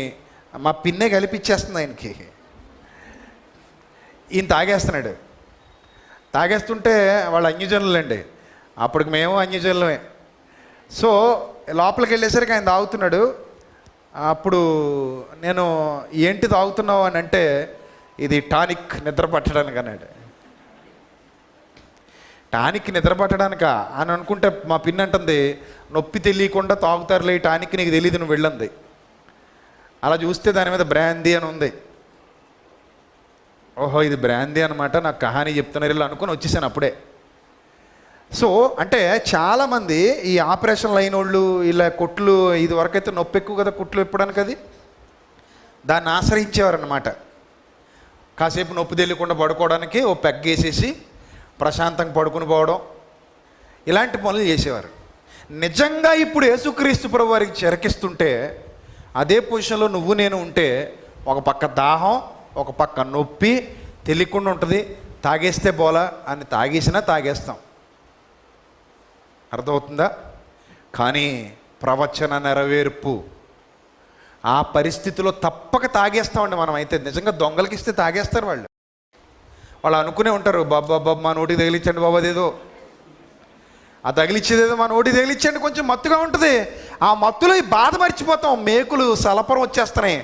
మా పిన్నే కలిపిచ్చేస్తుంది ఆయనకి. ఈయన తాగేస్తున్నాడు. తాగేస్తుంటే వాళ్ళు అన్యజనులండి, అప్పటికి మేము అన్యజనులమే. సో లోపలికి వెళ్ళేసరికి ఆయన తాగుతున్నాడు. అప్పుడు నేను ఏంటి తాగుతున్నావు అని అంటే, ఇది టానిక్ నిద్ర పట్టడానికి అన్నాడు. టానిక్ నిద్ర పట్టడానిక అని అనుకుంటే మా పిన్ అంటుంది, నొప్పి తెలియకుండా తాగుతారులే ఈ టానిక్, నీకు తెలియదు, నువ్వు వెళ్ళంది. అలా చూస్తే దాని మీద బ్రాందీ అని ఉంది. ఓహో ఇది బ్రాందీ అనమాట, నాకు కహానీ చెప్తున్నారు ఇలా అనుకుని వచ్చేసాను అప్పుడే. సో అంటే చాలామంది ఈ ఆపరేషన్లు అయిన వాళ్ళు ఇలా కొట్లు, ఇది వరకైతే నొప్పి ఎక్కువ కదా కుట్లు విప్పడానికి, అది దాన్ని ఆశ్రయించేవారన్నమాట. కాసేపు నొప్పి తెలియకుండా పడుకోవడానికి ఓ పెగ్గేసేసి ప్రశాంతంగా పడుకుని పోవడం, ఇలాంటి పనులు చేసేవారు. నిజంగా ఇప్పుడు యేసుక్రీస్తు ప్రభు వారికి చిరకిస్తుంటే అదే పొజిషన్లో నువ్వు నేను ఉంటే, ఒక పక్క దాహం, ఒక పక్క నొప్పి తెలియకుండా ఉంటుంది. తాగేస్తే పోలా అని తాగేసినా తాగేస్తాం, అర్థమవుతుందా? కానీ ప్రవచన నెరవేర్పు ఆ పరిస్థితిలో తప్పక తాగేస్తామండి. మనం అయితే నిజంగా దొంగలకి ఇస్తే తాగేస్తారు వాళ్ళు. వాళ్ళు అనుకునే ఉంటారు, బాబా మా నోటికి తగిలించండి బాబా, అదేదో ఆ తగిలిచ్చేదేదో మా నోటికి తగిలించండి, కొంచెం మత్తుగా ఉంటుంది. ఆ మత్తులో ఈ బాధ మర్చిపోతాం. మేకులు సలపరం వచ్చేస్తున్నాయి,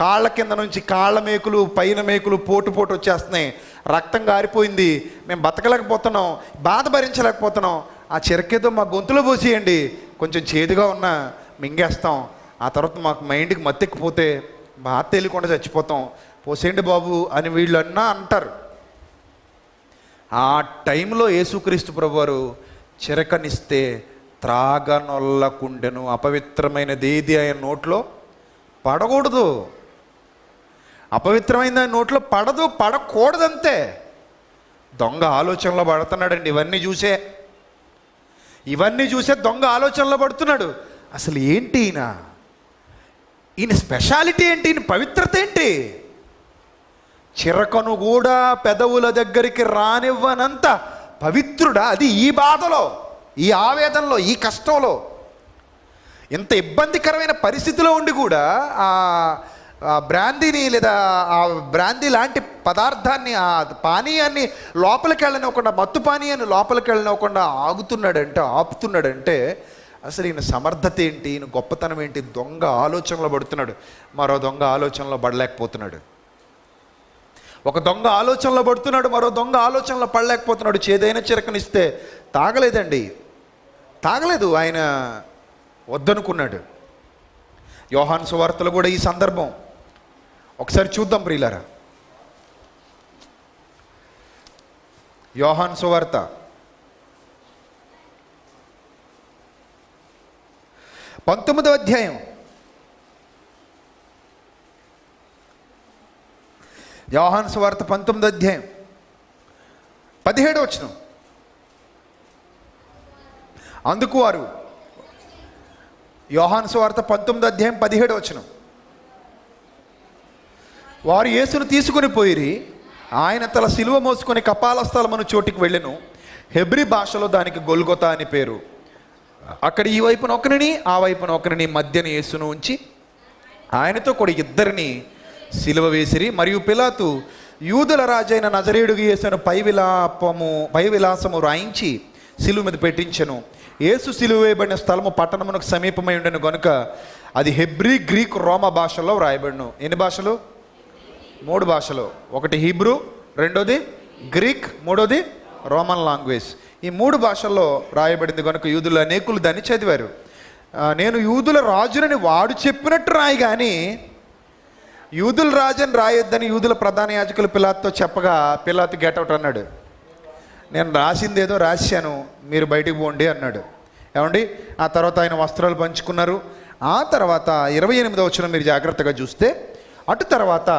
కాళ్ళ కింద నుంచి కాళ్ళ మేకులు, పైన మేకులు పోటు వచ్చేస్తున్నాయి, రక్తం గారిపోయింది, మేము బతకలేకపోతున్నాం, బాధ భరించలేకపోతున్నాం. ఆ చిరకేదో మా గొంతులో పోసేయండి, కొంచెం చేదుగా ఉన్నా మింగేస్తాం. ఆ తర్వాత మాకు మైండ్కి మత్తెక్కిపోతే బాధ తెలియకుండా చచ్చిపోతాం, పోసేయండి బాబు అని వీళ్ళు అంటారు. ఆ టైంలో యేసుక్రీస్తు ప్రభువారు చిరకనిస్తే త్రాగనొల్లకుండెను, అపవిత్రమైనది ఏది ఆయన నోట్లో పడకూడదు, అపవిత్రమైన ఆయన నోట్లో పడకూడదంతే. దొంగ ఆలోచనలో పడుతున్నాడండి. ఇవన్నీ చూసే దొంగ ఆలోచనలో పడుతున్నాడు. అసలు ఏంటి ఈయన స్పెషాలిటీ ఏంటి, ఈయన పవిత్రత ఏంటి? చిరకను కూడా పెదవుల దగ్గరికి రానివ్వనంత పవిత్రుడా? అది ఈ బాధలో, ఈ ఆవేదనలో, ఈ కష్టంలో, ఇంత ఇబ్బందికరమైన పరిస్థితిలో ఉండి కూడా ఆ బ్రాందీని లేదా ఆ బ్రాందీ లాంటి పదార్థాన్ని, ఆ పానీయాన్ని లోపలికి వెళ్ళనివ్వకుండా, మత్తు పానీయాన్ని లోపలికి వెళ్ళనివ్వకుండా ఆపుతున్నాడంటే అసలు ఈయన సమర్థత ఏంటి, ఈయన గొప్పతనం ఏంటి? దొంగ ఆలోచనలో పడుతున్నాడు, మరో దొంగ ఆలోచనలో పడలేకపోతున్నాడు. ఒక దొంగ ఆలోచనలో పడుతున్నాడు, మరో దొంగ ఆలోచనలో పడలేకపోతున్నాడు. చేదైన చిరకనిస్తే తాగలేదు, ఆయన వద్దనుకున్నాడు. యోహాను సువార్తలో కూడా ఈ సందర్భం ఒకసారి చూద్దాం ప్రియులారా. యోహాను సువార్త 19వ అధ్యాయం, యోహాను సువార్త 19వ అధ్యాయం 17వ వచనం. అందుకు వారు, యోహాను సువార్త 19వ అధ్యాయం 17వ వచనం, వారు యేసును తీసుకుని పోయిరి, ఆయన తల సిలువ మోసుకొని కపాలస్థలమును చోటికి వెళ్ళెను. హెబ్రీ భాషలో దానికి గొల్గొతా అని పేరు. అక్కడ ఈ వైపున ఒకరిని, ఆ వైపున ఒకరిని, మధ్యన యేసును ఉంచి ఆయనతో కూడా ఇద్దరిని సిలువ వేసిరి. మరియు పిలాతు యూదుల రాజైన నజరేయుడికి యేసును పై విలాసము రాయించి సిలువ మీద పెట్టించెను. యేసు సిలువ వేయబడిన స్థలము పట్టణమునకు సమీపమై ఉండెను గనుక అది హెబ్రీ, గ్రీక్, రోమా భాషల్లో వ్రాయబడిను. ఎన్ని భాషలు? 3 భాషలు. ఒకటి హీబ్రూ, రెండోది గ్రీక్, మూడోది రోమన్ లాంగ్వేజ్. ఈ 3 భాషల్లో రాయబడింది కనుక యూదులు అనేకులు దాన్ని చదివారు. నేను యూదుల రాజునని వాడు చెప్పినట్టు రాయి కానీ యూదుల రాజని రాయొద్దని యూదుల ప్రధాన యాజకులు పిలాతుతో చెప్పగా పిలాతు గెటౌట్ అన్నాడు. నేను రాసింది ఏదో రాశాను, మీరు బయటికి పోండి అన్నాడు. ఏమండి, ఆ తర్వాత ఆయన వస్త్రాలు పంచుకున్నారు. ఆ తర్వాత 28వ వచనం మీరు జాగ్రత్తగా చూస్తే, అటు తర్వాత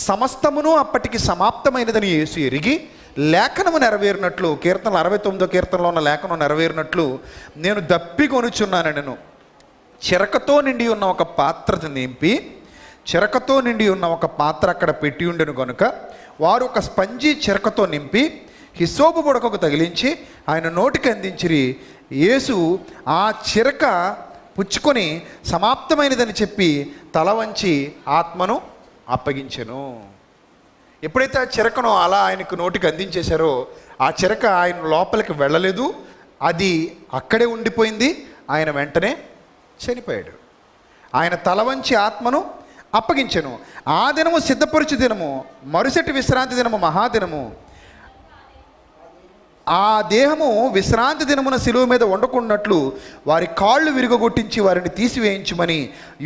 సమస్తమును అప్పటికి సమాప్తమైనదని యేసు ఎరిగి లేఖనము నెరవేరినట్లు, కీర్తనలు 69వ కీర్తనలో ఉన్న లేఖనం నెరవేరినట్లు, నేను దప్పికొనుచున్నానను చిరకతో నిండి ఉన్న ఒక పాత్ర నింపి, చిరకతో నిండి ఉన్న ఒక పాత్ర అక్కడ పెట్టి ఉండెను కనుక వారు ఒక స్పంజి చిరకతో నింపి హిస్సోపు బుడకకు తగిలించి ఆయన నోటికి అందించిరి. యేసు ఆ చిరక పుచ్చుకొని సమాప్తమైనదని చెప్పి తల వంచి ఆత్మను అప్పగించెను. ఎప్పుడైతే ఆ చిరకను అలా ఆయనకు నోటికి అందించేశారో, ఆ చిరక ఆయన లోపలికి వెళ్ళలేదు, అది అక్కడే ఉండిపోయింది. ఆయన వెంటనే చనిపోయాడు. ఆయన తల వంచి ఆత్మను అప్పగించెను. ఆ దినము సిద్ధపరుచు దినము, మరుసటి విశ్రాంతి దినము మహాదినము. ఆ దేహము విశ్రాంతి దినమున శిలువ మీద వండుకున్నట్లు వారి కాళ్ళు విరుగగొట్టించి వారిని తీసివేయించమని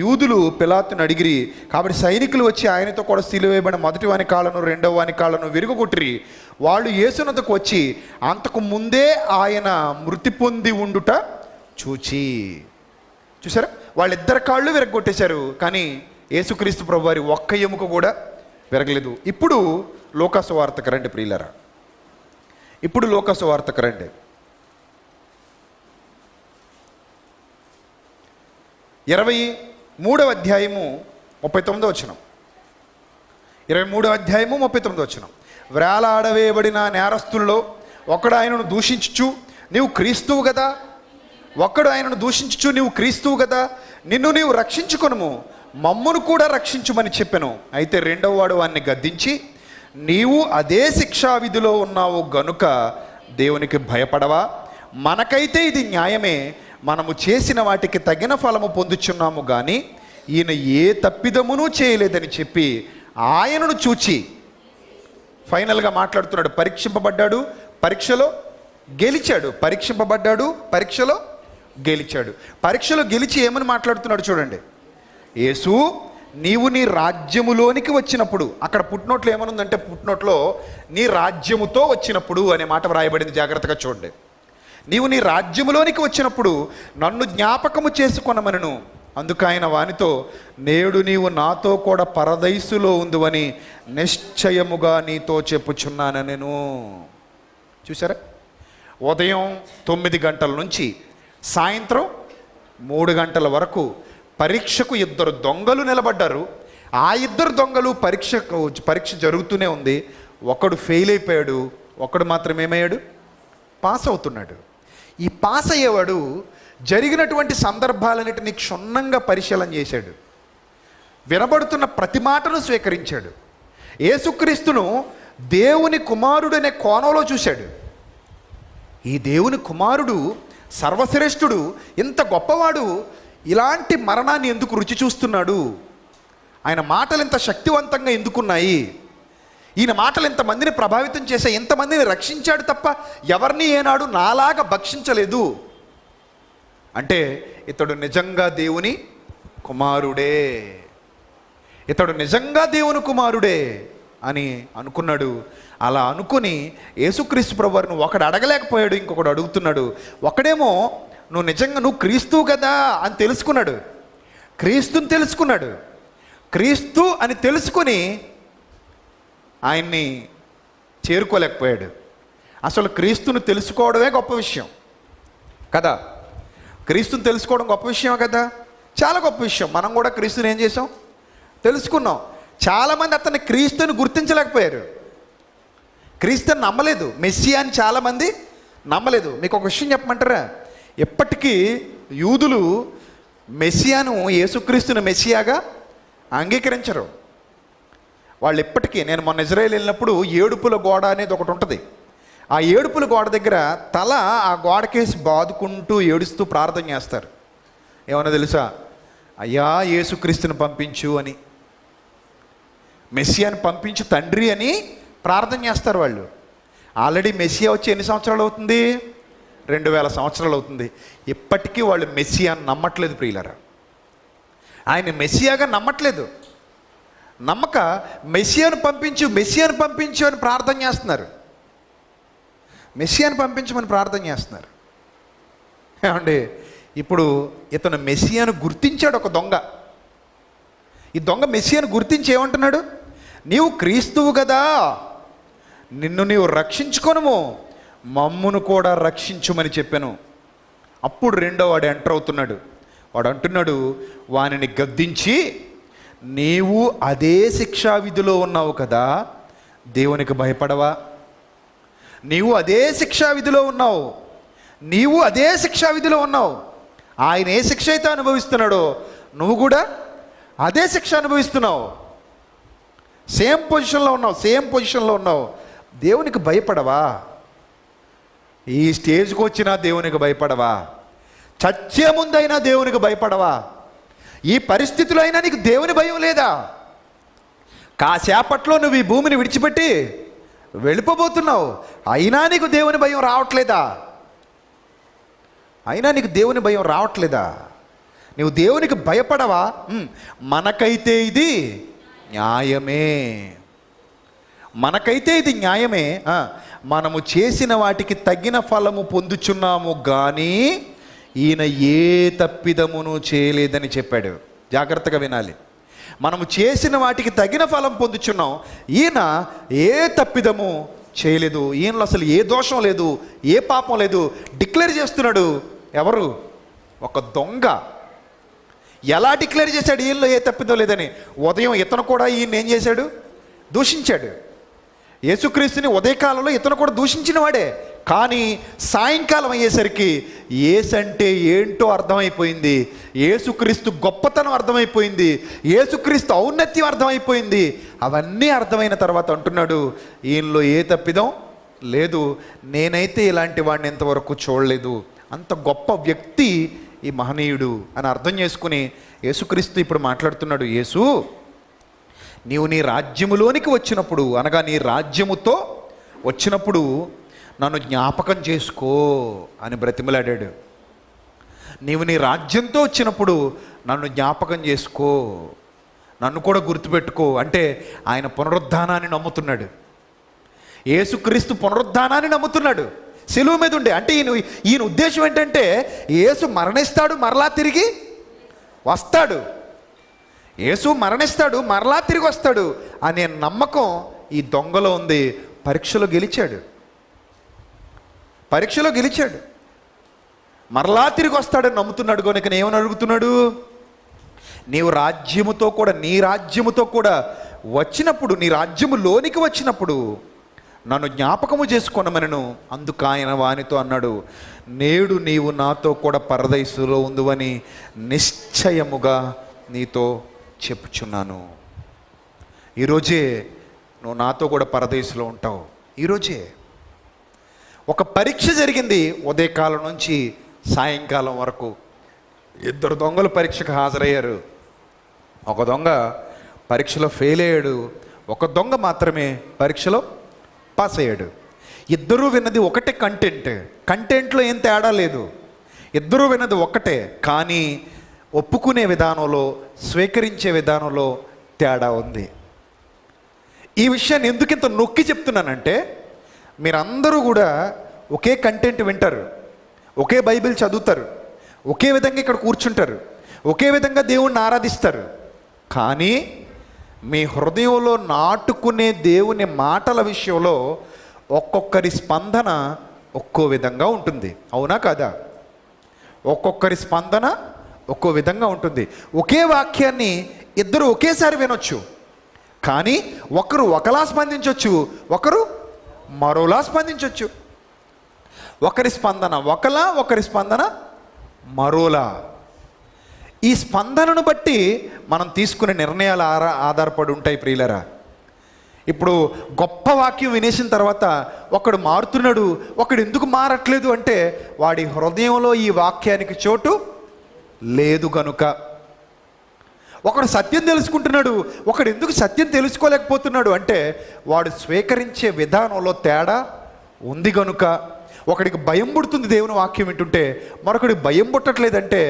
యూదులు పిలాతును అడిగిరి. కాబట్టి సైనికులు వచ్చి ఆయనతో కూడా సిలువ వేయబడిన మొదటి వాని కాళ్ళను రెండవ వాని కాళ్ళను విరుగగొట్టిరి. వాళ్ళు యేసునద్దకు వచ్చి అంతకు ముందే ఆయన మృతి పొంది ఉండుట చూసారా, వాళ్ళిద్దరి కాళ్ళు విరగొట్టేశారు, కానీ యేసుక్రీస్తు ప్రభు వారి ఒక్క ఎముక కూడా విరగలేదు. ఇప్పుడు లూకాసు వార్తకు రండి ప్రియులారా, ఇప్పుడు లూకాసు వార్తకు రండి. 23వ అధ్యాయము 39వ వచనం. 23వ అధ్యాయము 39వ వచనం. వేలాడవేయబడిన నేరస్తుల్లో ఒకడు ఆయనను దూషించుచు నీవు క్రీస్తువు కదా, ఒక్కడు ఆయనను దూషించుచు నీవు క్రీస్తువు కదా, నిన్ను నీవు రక్షించుకొనుము, మమ్మును కూడా రక్షించుమని చెప్పెను. అయితే రెండవ వాడు వాడిని గద్దించి, నీవు అదే శిక్షా విధిలో ఉన్నావు గనుక దేవునికి భయపడవా? మనకైతే ఇది న్యాయమే, మనము చేసిన వాటికి తగిన ఫలము పొందుచున్నాము కానీ ఈయన ఏ తప్పిదమును చేయలేదని చెప్పి ఆయనను చూచి ఫైనల్గా మాట్లాడుతున్నాడు. పరీక్షింపబడ్డాడు, పరీక్షలో గెలిచాడు. పరీక్షింపబడ్డాడు, పరీక్షలో గెలిచాడు. పరీక్షలో గెలిచి ఏమని మాట్లాడుతున్నాడు చూడండి. యేసు, నీవు నీ రాజ్యములోనికి వచ్చినప్పుడు, అక్కడ పుట్నోట్లో ఏమనుందంటే, పుట్నోట్లో నీ రాజ్యముతో వచ్చినప్పుడు అనే మాట వ్రాయబడింది. జాగ్రత్తగా చూడండి. నీవు నీ రాజ్యములోనికి వచ్చినప్పుడు నన్ను జ్ఞాపకము చేసుకొనమనను. అందుకు ఆయన వానితో, నేడు నీవు నాతో కూడా పరదైసులో ఉందువని నిశ్చయముగా నీతో చెప్పుచున్నాను నేను. చూసారా, ఉదయం 9 గంటల నుంచి సాయంత్రం 3 గంటల వరకు పరీక్షకు 2 దొంగలు నిలబడ్డారు. ఆ 2 దొంగలు పరీక్ష జరుగుతూనే ఉంది. ఒకడు ఫెయిల్ అయిపోయాడు, ఒకడు మాత్రం ఏమయ్యాడు? పాస్ అవుతున్నాడు. ఈ పాస్ అయ్యేవాడు జరిగినటువంటి సందర్భాలన్నిటిని క్షుణ్ణంగా పరిశీలన చేశాడు. వినబడుతున్న ప్రతి మాటను స్వీకరించాడు. యేసుక్రీస్తును దేవుని కుమారుడు అనే కోణంలో చూశాడు. ఈ దేవుని కుమారుడు సర్వశ్రేష్ఠుడు, ఇంత గొప్పవాడు, ఇలాంటి మరణాన్ని ఎందుకు రుచి చూస్తున్నాడు? ఆయన మాటలు ఇంత శక్తివంతంగా ఎందుకున్నాయి? ఈయన మాటలు ఇంతమందిని ప్రభావితం చేసే, ఇంతమందిని రక్షించాడు తప్ప ఎవరిని ఏనాడు నాలాగా భక్షించలేదు అంటే ఇతడు నిజంగా దేవుని కుమారుడే, ఇతడు నిజంగా దేవుని కుమారుడే అని అనుకున్నాడు. అలా అనుకుని యేసుక్రీస్తు ప్రభువును ఒకడు అడగలేకపోయాడు, ఇంకొకడు అడుగుతున్నాడు. ఒకడేమో నువ్వు క్రీస్తువు కదా అని తెలుసుకున్నాడు, క్రీస్తుని తెలుసుకున్నాడు. క్రీస్తు అని తెలుసుకొని ఆయన్ని చేరుకోలేకపోయాడు. అసలు క్రీస్తుని తెలుసుకోవడమే గొప్ప విషయం కదా. క్రీస్తుని తెలుసుకోవడం గొప్ప విషయం కదా, చాలా గొప్ప విషయం. మనం కూడా క్రీస్తుని ఏం చేసాం? తెలుసుకున్నాం. చాలామంది అతన్ని క్రీస్తుని గుర్తించలేకపోయారు, క్రీస్తుని నమ్మలేదు, మెస్సియా అని చాలామంది నమ్మలేదు. మీకు ఒక విషయం చెప్పమంటారా? ఎప్పటికీ యూదులు మెస్సియాను, యేసుక్రీస్తుని మెస్సియాగా అంగీకరించరు. వాళ్ళు ఎప్పటికీ, నేను మొన్న ఇజ్రాయేల్ వెళ్ళినప్పుడు ఏడుపుల గోడ అనేది ఒకటి ఉంటుంది. ఆ ఏడుపుల గోడ దగ్గర తల ఆ గోడకేసి బాదుకుంటూ ఏడుస్తూ ప్రార్థన చేస్తారు. ఏమన్నా తెలుసా? అయ్యా యేసుక్రీస్తుని పంపించు అని, మెస్సియాని పంపించు తండ్రి అని ప్రార్థన చేస్తారు వాళ్ళు. ఆల్రెడీ మెస్సియా వచ్చి ఎన్ని సంవత్సరాలు అవుతుంది? 2000 సంవత్సరాలు అవుతుంది. ఇప్పటికీ వాళ్ళు మెస్సియాని నమ్మట్లేదు ప్రియులారా. ఆయన మెస్సియాగా నమ్మట్లేదు. నమ్మక మెస్సియాను పంపించు, మెస్సియాను పంపించు అని ప్రార్థన చేస్తున్నారు. మెస్సియాను పంపించమని ప్రార్థన చేస్తున్నారు. ఏమండి, ఇప్పుడు ఇతను మెస్సియాను గుర్తించాడు. ఒక దొంగ, ఈ దొంగ మెస్సియాను గుర్తించి ఏమంటున్నాడు? నీవు క్రీస్తువు కదా, నిన్ను నీవు రక్షించుకొనుము, మమ్మును కూడా రక్షించుమని చెప్పాను. అప్పుడు రెండో వాడు ఎంటర్ అవుతున్నాడు. వాడు అంటున్నాడు, వానిని గద్దించి, నీవు అదే శిక్షా విధిలో ఉన్నావు కదా, దేవునికి భయపడవా? నీవు అదే శిక్షా విధిలో ఉన్నావు, నీవు అదే శిక్షా విధిలో ఉన్నావు. ఆయన ఏ శిక్ష అయితే అనుభవిస్తున్నాడో నువ్వు కూడా అదే శిక్ష అనుభవిస్తున్నావు. సేమ్ పొజిషన్లో ఉన్నావు. దేవునికి భయపడవా? ఈ స్టేజ్కి వచ్చినా దేవునికి భయపడవా? చచ్చే ముందైనా దేవునికి భయపడవా? ఈ పరిస్థితుల్లో అయినా నీకు దేవుని భయం లేదా? కాసేపట్లో నువ్వు ఈ భూమిని విడిచిపెట్టి వెళ్ళిపోబోతున్నావు, అయినా నీకు దేవుని భయం రావట్లేదా? నువ్వు దేవునికి భయపడవా? మనకైతే ఇది న్యాయమే, మనము చేసిన వాటికి తగిన ఫలము పొందుచున్నాము కానీ ఈయన ఏ తప్పిదమును చేయలేదని చెప్పాడు. జాగ్రత్తగా వినాలి. మనము చేసిన వాటికి తగిన ఫలం పొందుచున్నాం, ఈయన ఏ తప్పిదము చేయలేదు, ఈయనలో అసలు ఏ దోషం లేదు, ఏ పాపం లేదు డిక్లేర్ చేస్తున్నాడు. ఎవరు? ఒక దొంగ. ఎలా డిక్లేర్ చేశాడు ఈయనలో ఏ తప్పిదం లేదని? ఉదయం ఇతను కూడా ఈయన ఏం చేశాడు? దూషించాడు. యేసుక్రీస్తుని ఉదయకాలంలో ఇతను కూడా దూషించిన వాడే. కానీ సాయంకాలం అయ్యేసరికి యేసు అంటే ఏంటో అర్థమైపోయింది, యేసుక్రీస్తు గొప్పతనం అర్థమైపోయింది, యేసుక్రీస్తు ఔన్నత్యం అర్థమైపోయింది. అవన్నీ అర్థమైన తర్వాత అంటున్నాడు, ఈయనలో ఏ తప్పిదం లేదు, నేనైతే ఇలాంటి వాడిని ఎంతవరకు చూడలేదు. అంత గొప్ప వ్యక్తి ఈ మహనీయుడు అని అర్థం చేసుకుని యేసుక్రీస్తు ఇప్పుడు మాట్లాడుతున్నాడు. యేసు, నీవు నీ రాజ్యములోనికి వచ్చినప్పుడు, అనగా నీ రాజ్యముతో వచ్చినప్పుడు నన్ను జ్ఞాపకం చేసుకో అని బ్రతిమలాడాడు. నీవు నీ రాజ్యంతో వచ్చినప్పుడు నన్ను జ్ఞాపకం చేసుకో, నన్ను కూడా గుర్తుపెట్టుకో. అంటే ఆయన పునరుద్ధానాన్ని నమ్ముతున్నాడు. యేసుక్రీస్తు పునరుద్ధానాన్ని నమ్ముతున్నాడు శిలువ మీద ఉండే. అంటే ఈయన ఉద్దేశం ఏంటంటే యేసు మరణిస్తాడు, మరలా తిరిగి వస్తాడు. యేసు మరణిస్తాడు, మరలా తిరిగి వస్తాడు అనే నమ్మకం ఈ దొంగలో ఉంది. పరీక్షలో గెలిచాడు, మరలా తిరిగి వస్తాడని నమ్ముతున్నాడు. కనుక ఏమని అడుగుతున్నాడు? నీవు రాజ్యముతో కూడా, నీ రాజ్యముతో కూడా వచ్చినప్పుడు, నీ రాజ్యములోనికి వచ్చినప్పుడు నన్ను జ్ఞాపకము చేసుకొనమనను. అందుకు ఆయన వానితో అన్నాడు, నేడు నీవు నాతో కూడా పరదైసులో ఉందువని నిశ్చయముగా నీతో చెప్పుచున్నాను. ఈరోజే నువ్వు నాతో కూడా పరదేశంలో ఉంటావు. ఈరోజే ఒక పరీక్ష జరిగింది. ఉదయకాలం నుంచి సాయంకాలం వరకు 2 దొంగలు పరీక్షకు హాజరయ్యారు. ఒక దొంగ పరీక్షలో ఫెయిల్ అయ్యాడు, ఒక దొంగ మాత్రమే పరీక్షలో పాస్ అయ్యాడు. ఇద్దరూ విన్నది ఒకటే కంటెంట్లో ఏం తేడా లేదు. ఇద్దరూ విన్నది ఒకటే, కానీ ఒప్పుకునే విధానంలో, స్వీకరించే విధానంలో తేడా ఉంది. ఈ విషయాన్ని ఎందుకు ఇంత నొక్కి చెప్తున్నానంటే, మీరందరూ కూడా ఒకే కంటెంట్ వింటారు, ఒకే బైబిల్ చదువుతారు, ఒకే విధంగా ఇక్కడ కూర్చుంటారు, ఒకే విధంగా దేవుణ్ణి ఆరాధిస్తారు. కానీ మీ హృదయంలో నాటుకునే దేవుని మాటల విషయంలో ఒక్కొక్కరి స్పందన ఒక్కో విధంగా ఉంటుంది. అవునా కాదా? ఒక్కొక్కరి స్పందన ఒక్కో విధంగా ఉంటుంది. ఒకే వాక్యాన్ని ఇద్దరు ఒకేసారి వినొచ్చు, కానీ ఒకరు ఒకలా స్పందించవచ్చు, ఒకరు మరోలా స్పందించవచ్చు. ఒకరి స్పందన ఒకలా, ఒకరి స్పందన మరోలా. ఈ స్పందనను బట్టి మనం తీసుకునే నిర్ణయాలు ఆధారపడి ఉంటాయి ప్రియులరా. ఇప్పుడు గొప్ప వాక్యం వినేసిన తర్వాత ఒకడు మారుతున్నాడు, ఒకడు ఎందుకు మారట్లేదు అంటే వాడి హృదయంలో ఈ వాక్యానికి చోటు లేదు గనుక. ఒకడు సత్యం తెలుసుకుంటున్నాడు, ఒకడు ఎందుకు సత్యం తెలుసుకోలేకపోతున్నాడు అంటే వాడు స్వీకరించే విధానంలో తేడా ఉంది గనుక. ఒకడికి భయం పుడుతుంది దేవుని వాక్యం వింటుంటే, మరొకడికి భయం పుట్టట్లేదంటే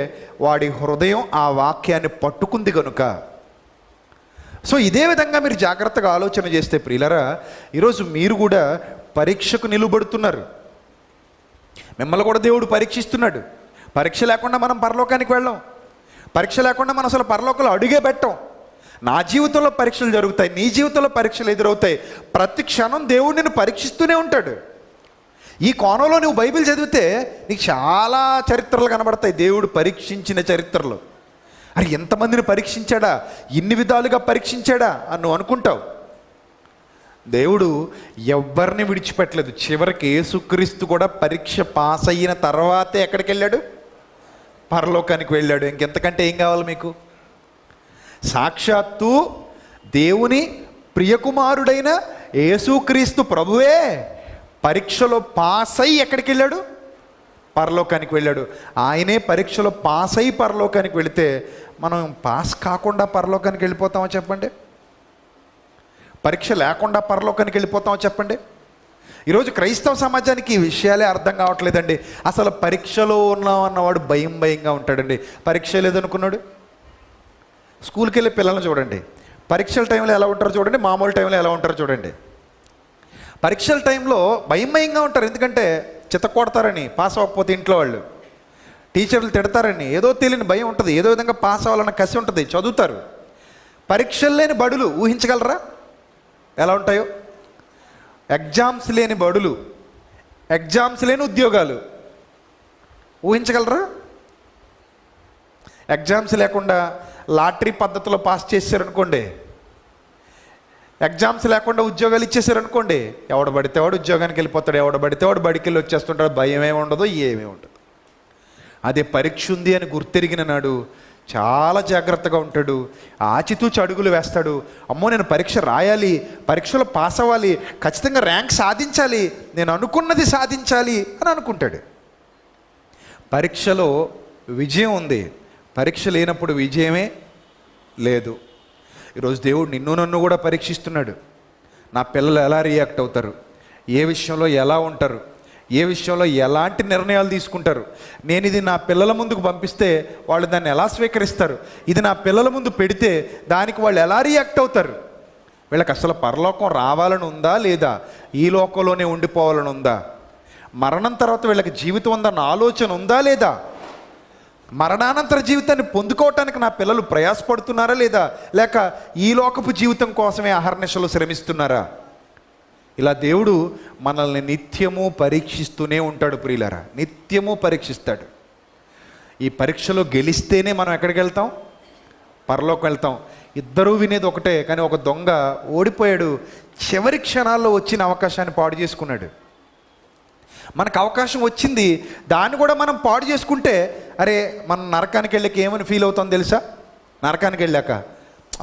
వాడి హృదయం ఆ వాక్యాన్ని పట్టుకుంది గనుక. సో ఇదే విధంగా మీరు జాగ్రత్తగా ఆలోచన చేస్తే ప్రియులరా, ఈరోజు మీరు కూడా పరీక్షకు నిలబడుతున్నారు. మిమ్మల్ని కూడా దేవుడు పరీక్షిస్తున్నాడు. పరీక్ష లేకుండా మనం పరలోకానికి వెళ్ళాం. పరీక్ష లేకుండా మనం అసలు పరలోకంలో అడుగే పెట్టాం. నా జీవితంలో పరీక్షలు జరుగుతాయి, నీ జీవితంలో పరీక్షలు ఎదురవుతాయి. ప్రతి క్షణం దేవుడు నిన్ను పరీక్షిస్తూనే ఉంటాడు. ఈ కోణంలో నువ్వు బైబిల్ చదివితే నీకు చాలా చరిత్రలు కనబడతాయి, దేవుడు పరీక్షించిన చరిత్రలు. అరే ఎంతమందిని పరీక్షించాడా, ఇన్ని విధాలుగా పరీక్షించాడా అని నువ్వు అనుకుంటావు. దేవుడు ఎవరిని విడిచిపెట్టలేదు. చివరికి యేసుక్రీస్తు కూడా పరీక్ష పాస్ అయిన తర్వాతే ఎక్కడికి వెళ్ళాడు? పరలోకానికి వెళ్ళాడు. ఇంకెంతకంటే ఏం కావాలి మీకు? సాక్షాత్తు దేవుని ప్రియకుమారుడైన యేసుక్రీస్తు ప్రభువే పరీక్షలో పాస్ అయ్యి ఎక్కడికి వెళ్ళాడు? పరలోకానికి వెళ్ళాడు. ఆయనే పరీక్షలో పాస్ అయ్యి పరలోకానికి వెళితే మనం పాస్ కాకుండా పరలోకానికి వెళ్ళిపోతామో చెప్పండి? పరీక్ష లేకుండా పరలోకానికి వెళ్ళిపోతామో చెప్పండి? ఈరోజు క్రైస్తవ సమాజానికి ఈ విషయాలే అర్థం కావట్లేదండి. అసలు పరీక్షలో ఉన్నాం అన్నవాడు భయంగా ఉంటాడండి. పరీక్ష లేదనుకున్నాడు. స్కూల్కి వెళ్ళే పిల్లల్ని చూడండి, పరీక్షల టైంలో ఎలా ఉంటారో చూడండి, మామూలు టైంలో ఎలా ఉంటారో చూడండి. పరీక్షల టైంలో భయంగా ఉంటారు. ఎందుకంటే చితకొడతారని, పాస్ అవ్వకపోతే ఇంట్లో వాళ్ళు, టీచర్లు తిడతారని, ఏదో తెలియని భయం ఉంటుంది. ఏదో విధంగా పాస్ అవ్వాలన్న కసి ఉంటుంది, చదువుతారు. పరీక్షలు లేని బడులు ఊహించగలరా ఎలా ఉంటాయో? ఎగ్జామ్స్ లేని బడులు, ఎగ్జామ్స్ లేని ఉద్యోగాలు ఊహించగలరా? ఎగ్జామ్స్ లేకుండా లాటరీ పద్ధతిలో పాస్ చేశారనుకోండి, ఎగ్జామ్స్ లేకుండా ఉద్యోగాలు ఇచ్చేసారనుకోండి, ఎవడు పడితే వాడు ఉద్యోగానికి వెళ్ళిపోతాడు, ఎవడు పడితే వాడు బడికి వెళ్ళి వచ్చేస్తుంటాడు. భయం ఏమి ఉండదు, ఏమీ ఉండదు. అదే పరీక్ష ఉంది అని గుర్తెరిగిన నాడు చాలా జాగ్రత్తగా ఉంటాడు, ఆచితూచి అడుగులు వేస్తాడు. అమ్మో నేను పరీక్ష రాయాలి, పరీక్షలో పాస్ అవ్వాలి, ఖచ్చితంగా ర్యాంక్ సాధించాలి, నేను అనుకున్నది సాధించాలి అని అనుకుంటాడు. పరీక్షలో విజయం ఉంది, పరీక్ష లేనప్పుడు విజయమే లేదు. ఈరోజు దేవుడు నిన్ను నన్ను కూడా పరీక్షిస్తున్నాడు. నా పిల్లలు ఎలా రియాక్ట్ అవుతారు, ఏ విషయంలో ఎలా ఉంటారు, ఏ విషయంలో ఎలాంటి నిర్ణయాలు తీసుకుంటారు, నేను ఇది నా పిల్లల ముందుకు పంపిస్తే వాళ్ళు దాన్ని ఎలా స్వీకరిస్తారు, ఇది నా పిల్లల ముందు పెడితే దానికి వాళ్ళు ఎలా రియాక్ట్ అవుతారు, వీళ్ళకి అసలు పరలోకం రావాలని ఉందా లేదా, ఈ లోకంలోనే ఉండిపోవాలని ఉందా, మరణం తర్వాత వీళ్ళకి జీవితం ఉందన్న ఆలోచన ఉందా లేదా, మరణానంతర జీవితాన్ని పొందుకోవటానికి నా పిల్లలు ప్రయాసపడుతున్నారా లేదా, లేక ఈ లోకపు జీవితం కోసమే అహర్నిశలు శ్రమిస్తున్నారా? ఇలా దేవుడు మనల్ని నిత్యము పరీక్షిస్తూనే ఉంటాడు ప్రియులారా, నిత్యము పరీక్షిస్తాడు. ఈ పరీక్షలో గెలిస్తేనే మనం ఎక్కడికి వెళ్తాం? పరలోకం వెళ్తాం. ఇద్దరూ వినేది ఒకటే, కానీ ఒక దొంగ ఓడిపోయాడు. చివరి క్షణాల్లో వచ్చిన అవకాశాన్ని పాడు చేసుకున్నాడు. మనకు అవకాశం వచ్చింది, దాన్ని కూడా మనం పాడు చేసుకుంటే అరే మనం నరకానికి వెళ్ళాక ఏమని ఫీల్ అవుతాం తెలుసా? నరకానికి వెళ్ళాక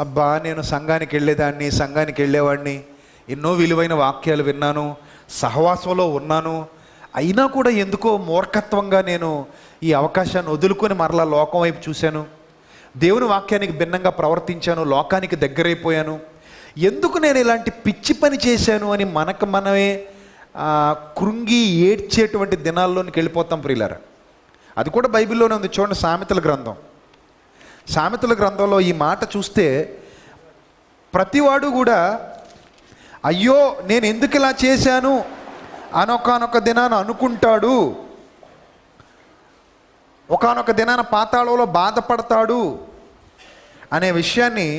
అబ్బా నేను సంఘానికి వెళ్ళేదాన్ని, సంఘానికి వెళ్ళేవాడిని, ఎన్నో విలువైన వాక్యాలు విన్నాను, సహవాసంలో ఉన్నాను, అయినా కూడా ఎందుకో మూర్ఖత్వంగా నేను ఈ అవకాశాన్ని వదులుకొని మరలా లోకం వైపు చూశాను, దేవుని వాక్యానికి భిన్నంగా ప్రవర్తించాను, లోకానికి దగ్గరైపోయాను, ఎందుకు నేను ఇలాంటి పిచ్చి పని చేశాను అని మనకు మనమే కృంగి ఏడ్చేటువంటి దినాల్లోనికి వెళ్ళిపోతాం ప్రియులారా. అది కూడా బైబిల్లోనే ఉంది. చూడండి, సామెతల గ్రంథం, సామెతల గ్రంథంలో ఈ మాట చూస్తే ప్రతివాడు కూడా అయ్యో నేను ఎందుకు ఇలా చేశాను అనొకనొక దినాన అనుకుంటాడు, ఒకానొక దినాన పాతాళంలో బాధపడతాడు అనే విషయాన్ని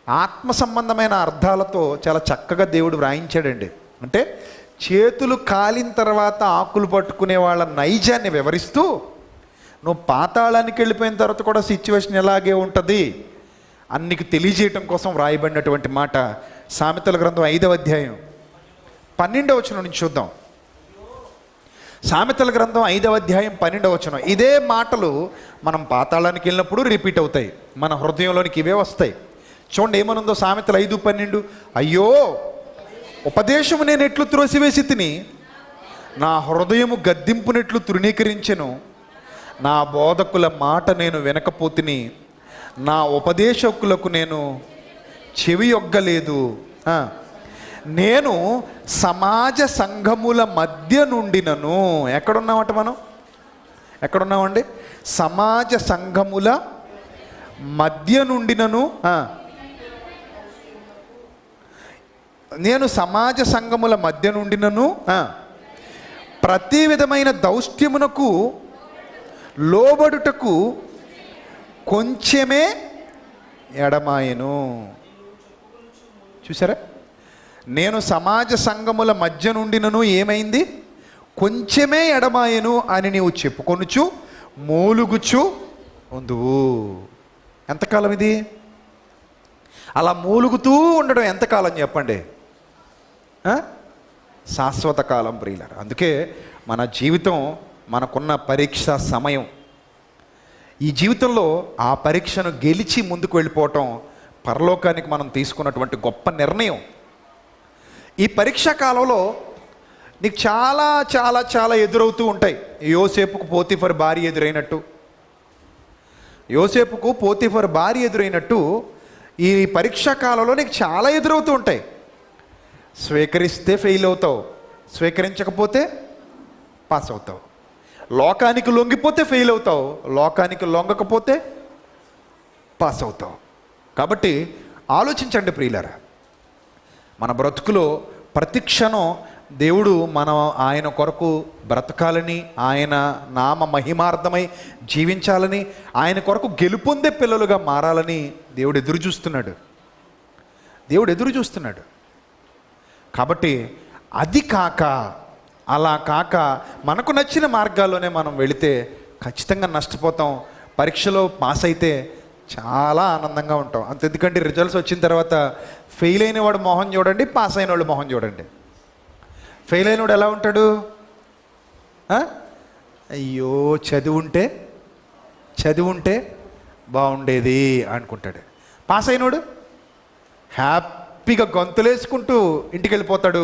ఆత్మ సంబంధమైన అర్థాలతో చాలా చక్కగా దేవుడు వ్రాయించాడండి. అంటే చేతులు కాలిన తర్వాత ఆకులు పట్టుకునే వాళ్ళ నైజాన్ని వివరిస్తూ నువ్వు పాతాళానికి వెళ్ళిపోయిన తర్వాత కూడా సిచ్యువేషన్ ఎలాగే ఉంటుంది అని నీకు తెలియజేయటం కోసం వ్రాయబడినటువంటి మాట. సామెతల గ్రంథం 5వ అధ్యాయం 12వ వచనం నుంచి చూద్దాం. సామెతల గ్రంథం 5వ అధ్యాయం 12వ వచనం. ఇదే మాటలు మనం పాతాళానికి వెళ్ళినప్పుడు రిపీట్ అవుతాయి, మన హృదయంలోనికి ఇవే వస్తాయి. చూడండి ఏమనుందో సామెతలు 5:12. అయ్యో ఉపదేశము నేను ఎట్లు త్రోసివేసి తిని, నా హృదయము గద్దింపునెట్లు తృణీకరించెను, నా బోధకుల మాట నేను వినకపోతిని, నా ఉపదేశకులకు నేను చెవి యొగ్గలేదు, నేను సమాజ సంఘముల మధ్య నుండినను. ఎక్కడున్నామట మనం? ఎక్కడున్నామండి? సమాజ సంఘముల మధ్య నుండినను
నేను సమాజ సంఘముల మధ్య నుండినను ప్రతి విధమైన దౌష్ట్యమునకు లోబడుటకు కొంచెమే ఎడమాయను. చూసారా, నేను సమాజ సంఘముల మధ్య నుండినను ఏమైంది, కొంచెమే ఎడమాయను అని నీవు చెప్పుకొనుచు మూలుగుచు ఉందువు. ఎంతకాలం ఇది? అలా మూలుగుతూ ఉండడం ఎంతకాలం చెప్పండి? శాశ్వత కాలం ప్రియులారా. అందుకే మన జీవితం మనకున్న పరీక్ష సమయం. ఈ జీవితంలో ఆ పరీక్షను గెలిచి ముందుకు వెళ్ళిపోవటం పరలోకానికి మనం తీసుకున్నటువంటి గొప్ప నిర్ణయం. ఈ పరీక్షా కాలంలో నీకు చాలా చాలా చాలా ఎదురవుతూ ఉంటాయి. యోసేపుకు పోతీఫర్ భార్య ఎదురైనట్టు, యోసేపుకు పోతీఫర్ భార్య ఎదురైనట్టు ఈ పరీక్షా కాలంలో నీకు చాలా ఎదురవుతూ ఉంటాయి. స్వీకరిస్తే ఫెయిల్ అవుతావు, స్వీకరించకపోతే పాస్ అవుతావు. లోకానికి లొంగిపోతే ఫెయిల్ అవుతావు, లోకానికి లొంగకపోతే పాస్ అవుతావు. కాబట్టి ఆలోచించండి ప్రియులారా, మన బ్రతుకులో ప్రతి క్షణం దేవుడు మనం ఆయన కొరకు బ్రతకాలని, ఆయన నామ మహిమార్థమై జీవించాలని, ఆయన కొరకు గెలుపొందే పిల్లలుగా మారాలని దేవుడు ఎదురు చూస్తున్నాడు. దేవుడు ఎదురు చూస్తున్నాడు. కాబట్టి అది కాక, అలా కాక మనకు నచ్చిన మార్గాల్లోనే మనం వెళితే ఖచ్చితంగా నష్టపోతాం. పరీక్షలో పాస్ అయితే చాలా ఆనందంగా ఉంటాం. అంతెందుకంటే రిజల్ట్స్ వచ్చిన తర్వాత ఫెయిల్ అయిన వాడు మొహం చూడండి, పాస్ అయిన వాడు మొహం చూడండి. ఫెయిల్ అయినవాడు ఎలా ఉంటాడు? అయ్యో చదివి ఉంటే బాగుండేది అనుకుంటాడు. పాస్ అయినోడు హ్యాపీగా గొంతులేసుకుంటూ ఇంటికి వెళ్ళిపోతాడు.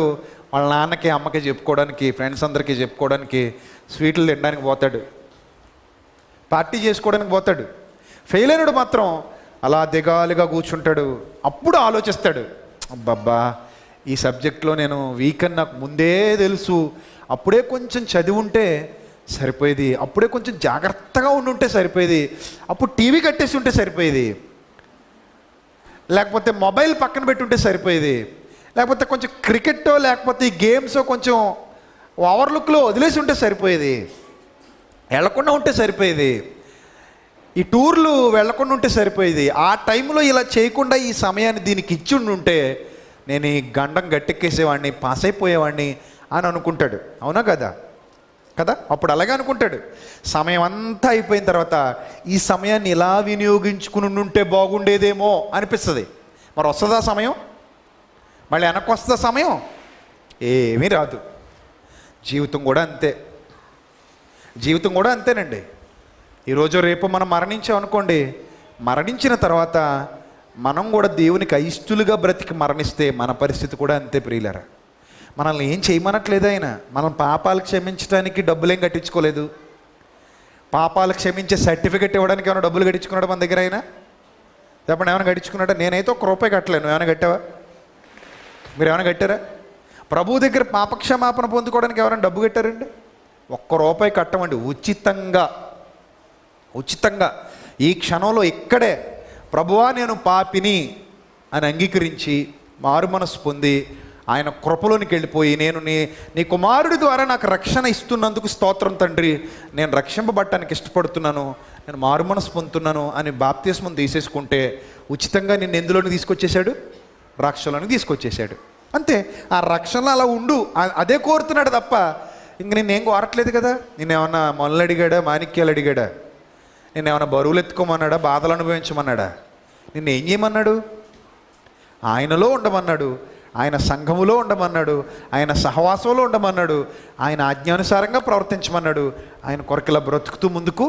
వాళ్ళ నాన్నకి అమ్మకి చెప్పుకోవడానికి, ఫ్రెండ్స్ అందరికీ చెప్పుకోవడానికి, స్వీట్లు తినడానికి పోతాడు, పార్టీ చేసుకోవడానికి పోతాడు. ఫెయిల్ అయినడు మాత్రం అలా దిగాలుగా కూర్చుంటాడు. అప్పుడు ఆలోచిస్తాడు, అబ్బబ్బా ఈ సబ్జెక్ట్లో నేను వీక్ అని నాకు ముందే తెలుసు, అప్పుడే కొంచెం చదివి ఉంటే సరిపోయేది, అప్పుడే కొంచెం జాగ్రత్తగా ఉండుంటే సరిపోయేది, అప్పుడు టీవీ కట్టేసి ఉంటే సరిపోయేది, లేకపోతే మొబైల్ పక్కన పెట్టుంటే సరిపోయేది, లేకపోతే కొంచెం క్రికెట్టో లేకపోతే ఈ గేమ్సో కొంచెం ఓవర్లుక్లో వదిలేసి ఉంటే సరిపోయేది, వెళ్లకుండా ఉంటే సరిపోయేది, ఈ టూర్లు వెళ్లకుండా ఉంటే సరిపోయేది, ఆ టైంలో ఇలా చేయకుండా ఈ సమయాన్ని దీనికి ఇచ్చి ఉంటే నేను ఈ గండం గట్టెక్కేసేవాడిని, పాస్ అయిపోయేవాడిని అని అనుకుంటాడు. అవునా కదా? అప్పుడు అలాగే అనుకుంటాడు. సమయం అంతా అయిపోయిన తర్వాత ఈ సమయాన్ని ఇలా వినియోగించుకుని ఉంటే బాగుండేదేమో అనిపిస్తుంది. మరి వస్తుందా సమయం? మళ్ళీ వెనక్కి వస్తుందా సమయం? ఏమీ రాదు. జీవితం కూడా అంతేనండి. ఈరోజు రేపు మనం మరణించామనుకోండి, మరణించిన తర్వాత మనం కూడా దేవునికి అయిష్టులుగా బ్రతికి మరణిస్తే మన పరిస్థితి కూడా అంతే ప్రియులారా. మనల్ని ఏం చేయమనట్లేదు ఆయన. మనం పాపాలు క్షమించడానికి డబ్బులేం కట్టించుకోలేదు. పాపాలు క్షమించే సర్టిఫికెట్ ఇవ్వడానికి ఏమైనా డబ్బులు కట్టించుకున్నాడు మన దగ్గర ఆయన? చెప్పండి, ఏమైనా కట్టించుకున్నాడా? నేనైతే ₹1 కట్టలేను. ఏమైనా కట్టావా? మీరు ఏమైనా కట్టారా? ప్రభు దగ్గర పాపక్షమాపణ పొందుకోవడానికి ఎవరైనా డబ్బు కట్టారండి? ₹1 కట్టమండి. ఉచితంగా ఈ క్షణంలో ఇక్కడే ప్రభువా నేను పాపిని అని అంగీకరించి మారు మనసు పొంది ఆయన కృపలోనికి వెళ్ళిపోయి, నేను నీ కుమారుడి ద్వారా నాకు రక్షణ ఇస్తున్నందుకు స్తోత్రం తండ్రి, నేను రక్షింపబడటానికి ఇష్టపడుతున్నాను, నేను మారు మనసు పొందుతున్నాను అని బాప్తిస్మం తీసేసుకుంటే ఉచితంగా నిన్ను ఎందులోకి తీసుకొచ్చేసాడు? రక్షణలోనికి తీసుకొచ్చేసాడు. అంతే. ఆ రక్షణలో అలా ఉండు, అదే కోరుతున్నాడు తప్ప ఇంక నిన్నేం కోరట్లేదు కదా. నిన్నేమన్నా మొదలు అడిగాడా? మాణిక్యాలు అడిగాడా? నిన్నేమన్నా బరువులు ఎత్తుకోమన్నాడా? బాధలు అనుభవించమన్నాడా? నిన్ను ఏం చేయమన్నాడు? ఆయనలో ఉండమన్నాడు, ఆయన సంఘములో ఉండమన్నాడు, ఆయన సహవాసంలో ఉండమన్నాడు, ఆయన ఆజ్ఞానుసారంగా ప్రవర్తించమన్నాడు, ఆయన కొరకిలా బ్రతుకుతూ ముందుకు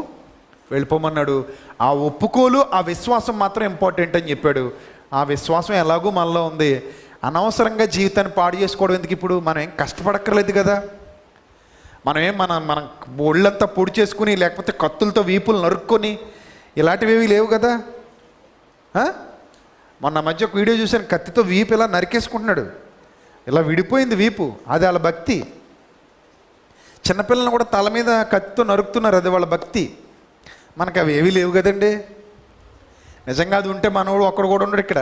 వెళ్ళిపోమన్నాడు. ఆ ఒప్పుకోలు, ఆ విశ్వాసం మాత్రం ఇంపార్టెంట్ అని చెప్పాడు. ఆ విశ్వాసం ఎలాగూ మనలో ఉంది. అనవసరంగా జీవితాన్ని పాడు చేసుకోవడం ఎందుకు? ఇప్పుడు మనం ఏం కష్టపడక్కర్లేదు కదా. మనం ఒళ్ళంతా పొడి చేసుకుని లేకపోతే కత్తులతో వీపులు నరుక్కొని ఇలాంటివి లేవు కదా. మొన్న మధ్య ఒక వీడియో చూశాను, కత్తితో వీపు ఇలా నరికేసుకుంటున్నాడు, ఇలా విడిపోయింది వీపు. అది వాళ్ళ భక్తి. చిన్నపిల్లలను కూడా తల మీద కత్తితో నరుకుతున్నారు, అది వాళ్ళ భక్తి. మనకు అవి ఏవీ లేవు కదండి. నిజంగా అది ఉంటే మనోడు ఒక్కడు కూడా ఉండడు ఇక్కడ.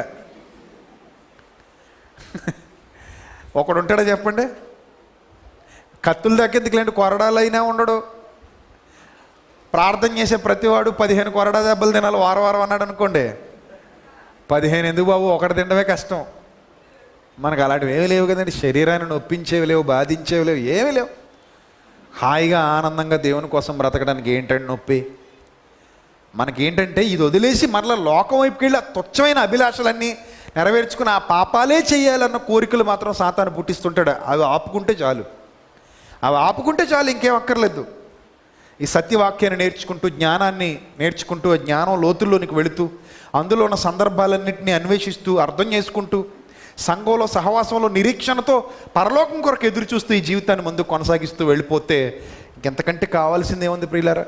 ఒకడు ఉంటాడో చెప్పండి? కత్తులు దక్కేందుకులేండి, కొరడాలైనా ఉండడు. ప్రార్థన చేసే ప్రతివాడు 15 కొరడా దెబ్బలు తినాలి వారం అన్నాడు అనుకోండి, 15 ఎందుకు బాబు, ఒకటి తినడమే కష్టం. మనకు అలాంటివి ఏమీ లేవు కదండి. శరీరాన్ని నొప్పించేవి లేవు, బాధించేవి లేవు, ఏమీ లేవు. హాయిగా ఆనందంగా దేవుని కోసం బ్రతకడానికి ఏంటంటే నొప్పి? మనకేంటంటే ఇది వదిలేసి మరలా లోకం వైపుకి వెళ్ళి ఆ తుచ్చమైన అభిలాషలన్నీ నెరవేర్చుకుని ఆ పాపాలే చేయాలన్న కోరికలు మాత్రం సాతాను పుట్టిస్తుంటాడు. అవి ఆపుకుంటే చాలు, ఇంకేం అక్కర్లేదు. ఈ సత్యవాక్యాన్ని నేర్చుకుంటూ, జ్ఞానాన్ని నేర్చుకుంటూ, ఆ జ్ఞానం లోతుల్లోనికి వెళుతూ, అందులో ఉన్న సందర్భాలన్నింటినీ అన్వేషిస్తూ, అర్థం చేసుకుంటూ, సంఘంలో సహవాసంలో నిరీక్షణతో పరలోకం కొరకు ఎదురు చూస్తూ ఈ జీవితాన్ని ముందు కొనసాగిస్తూ వెళ్ళిపోతే ఇంకెంతకంటే కావాల్సిందేముంది ప్రియులారా?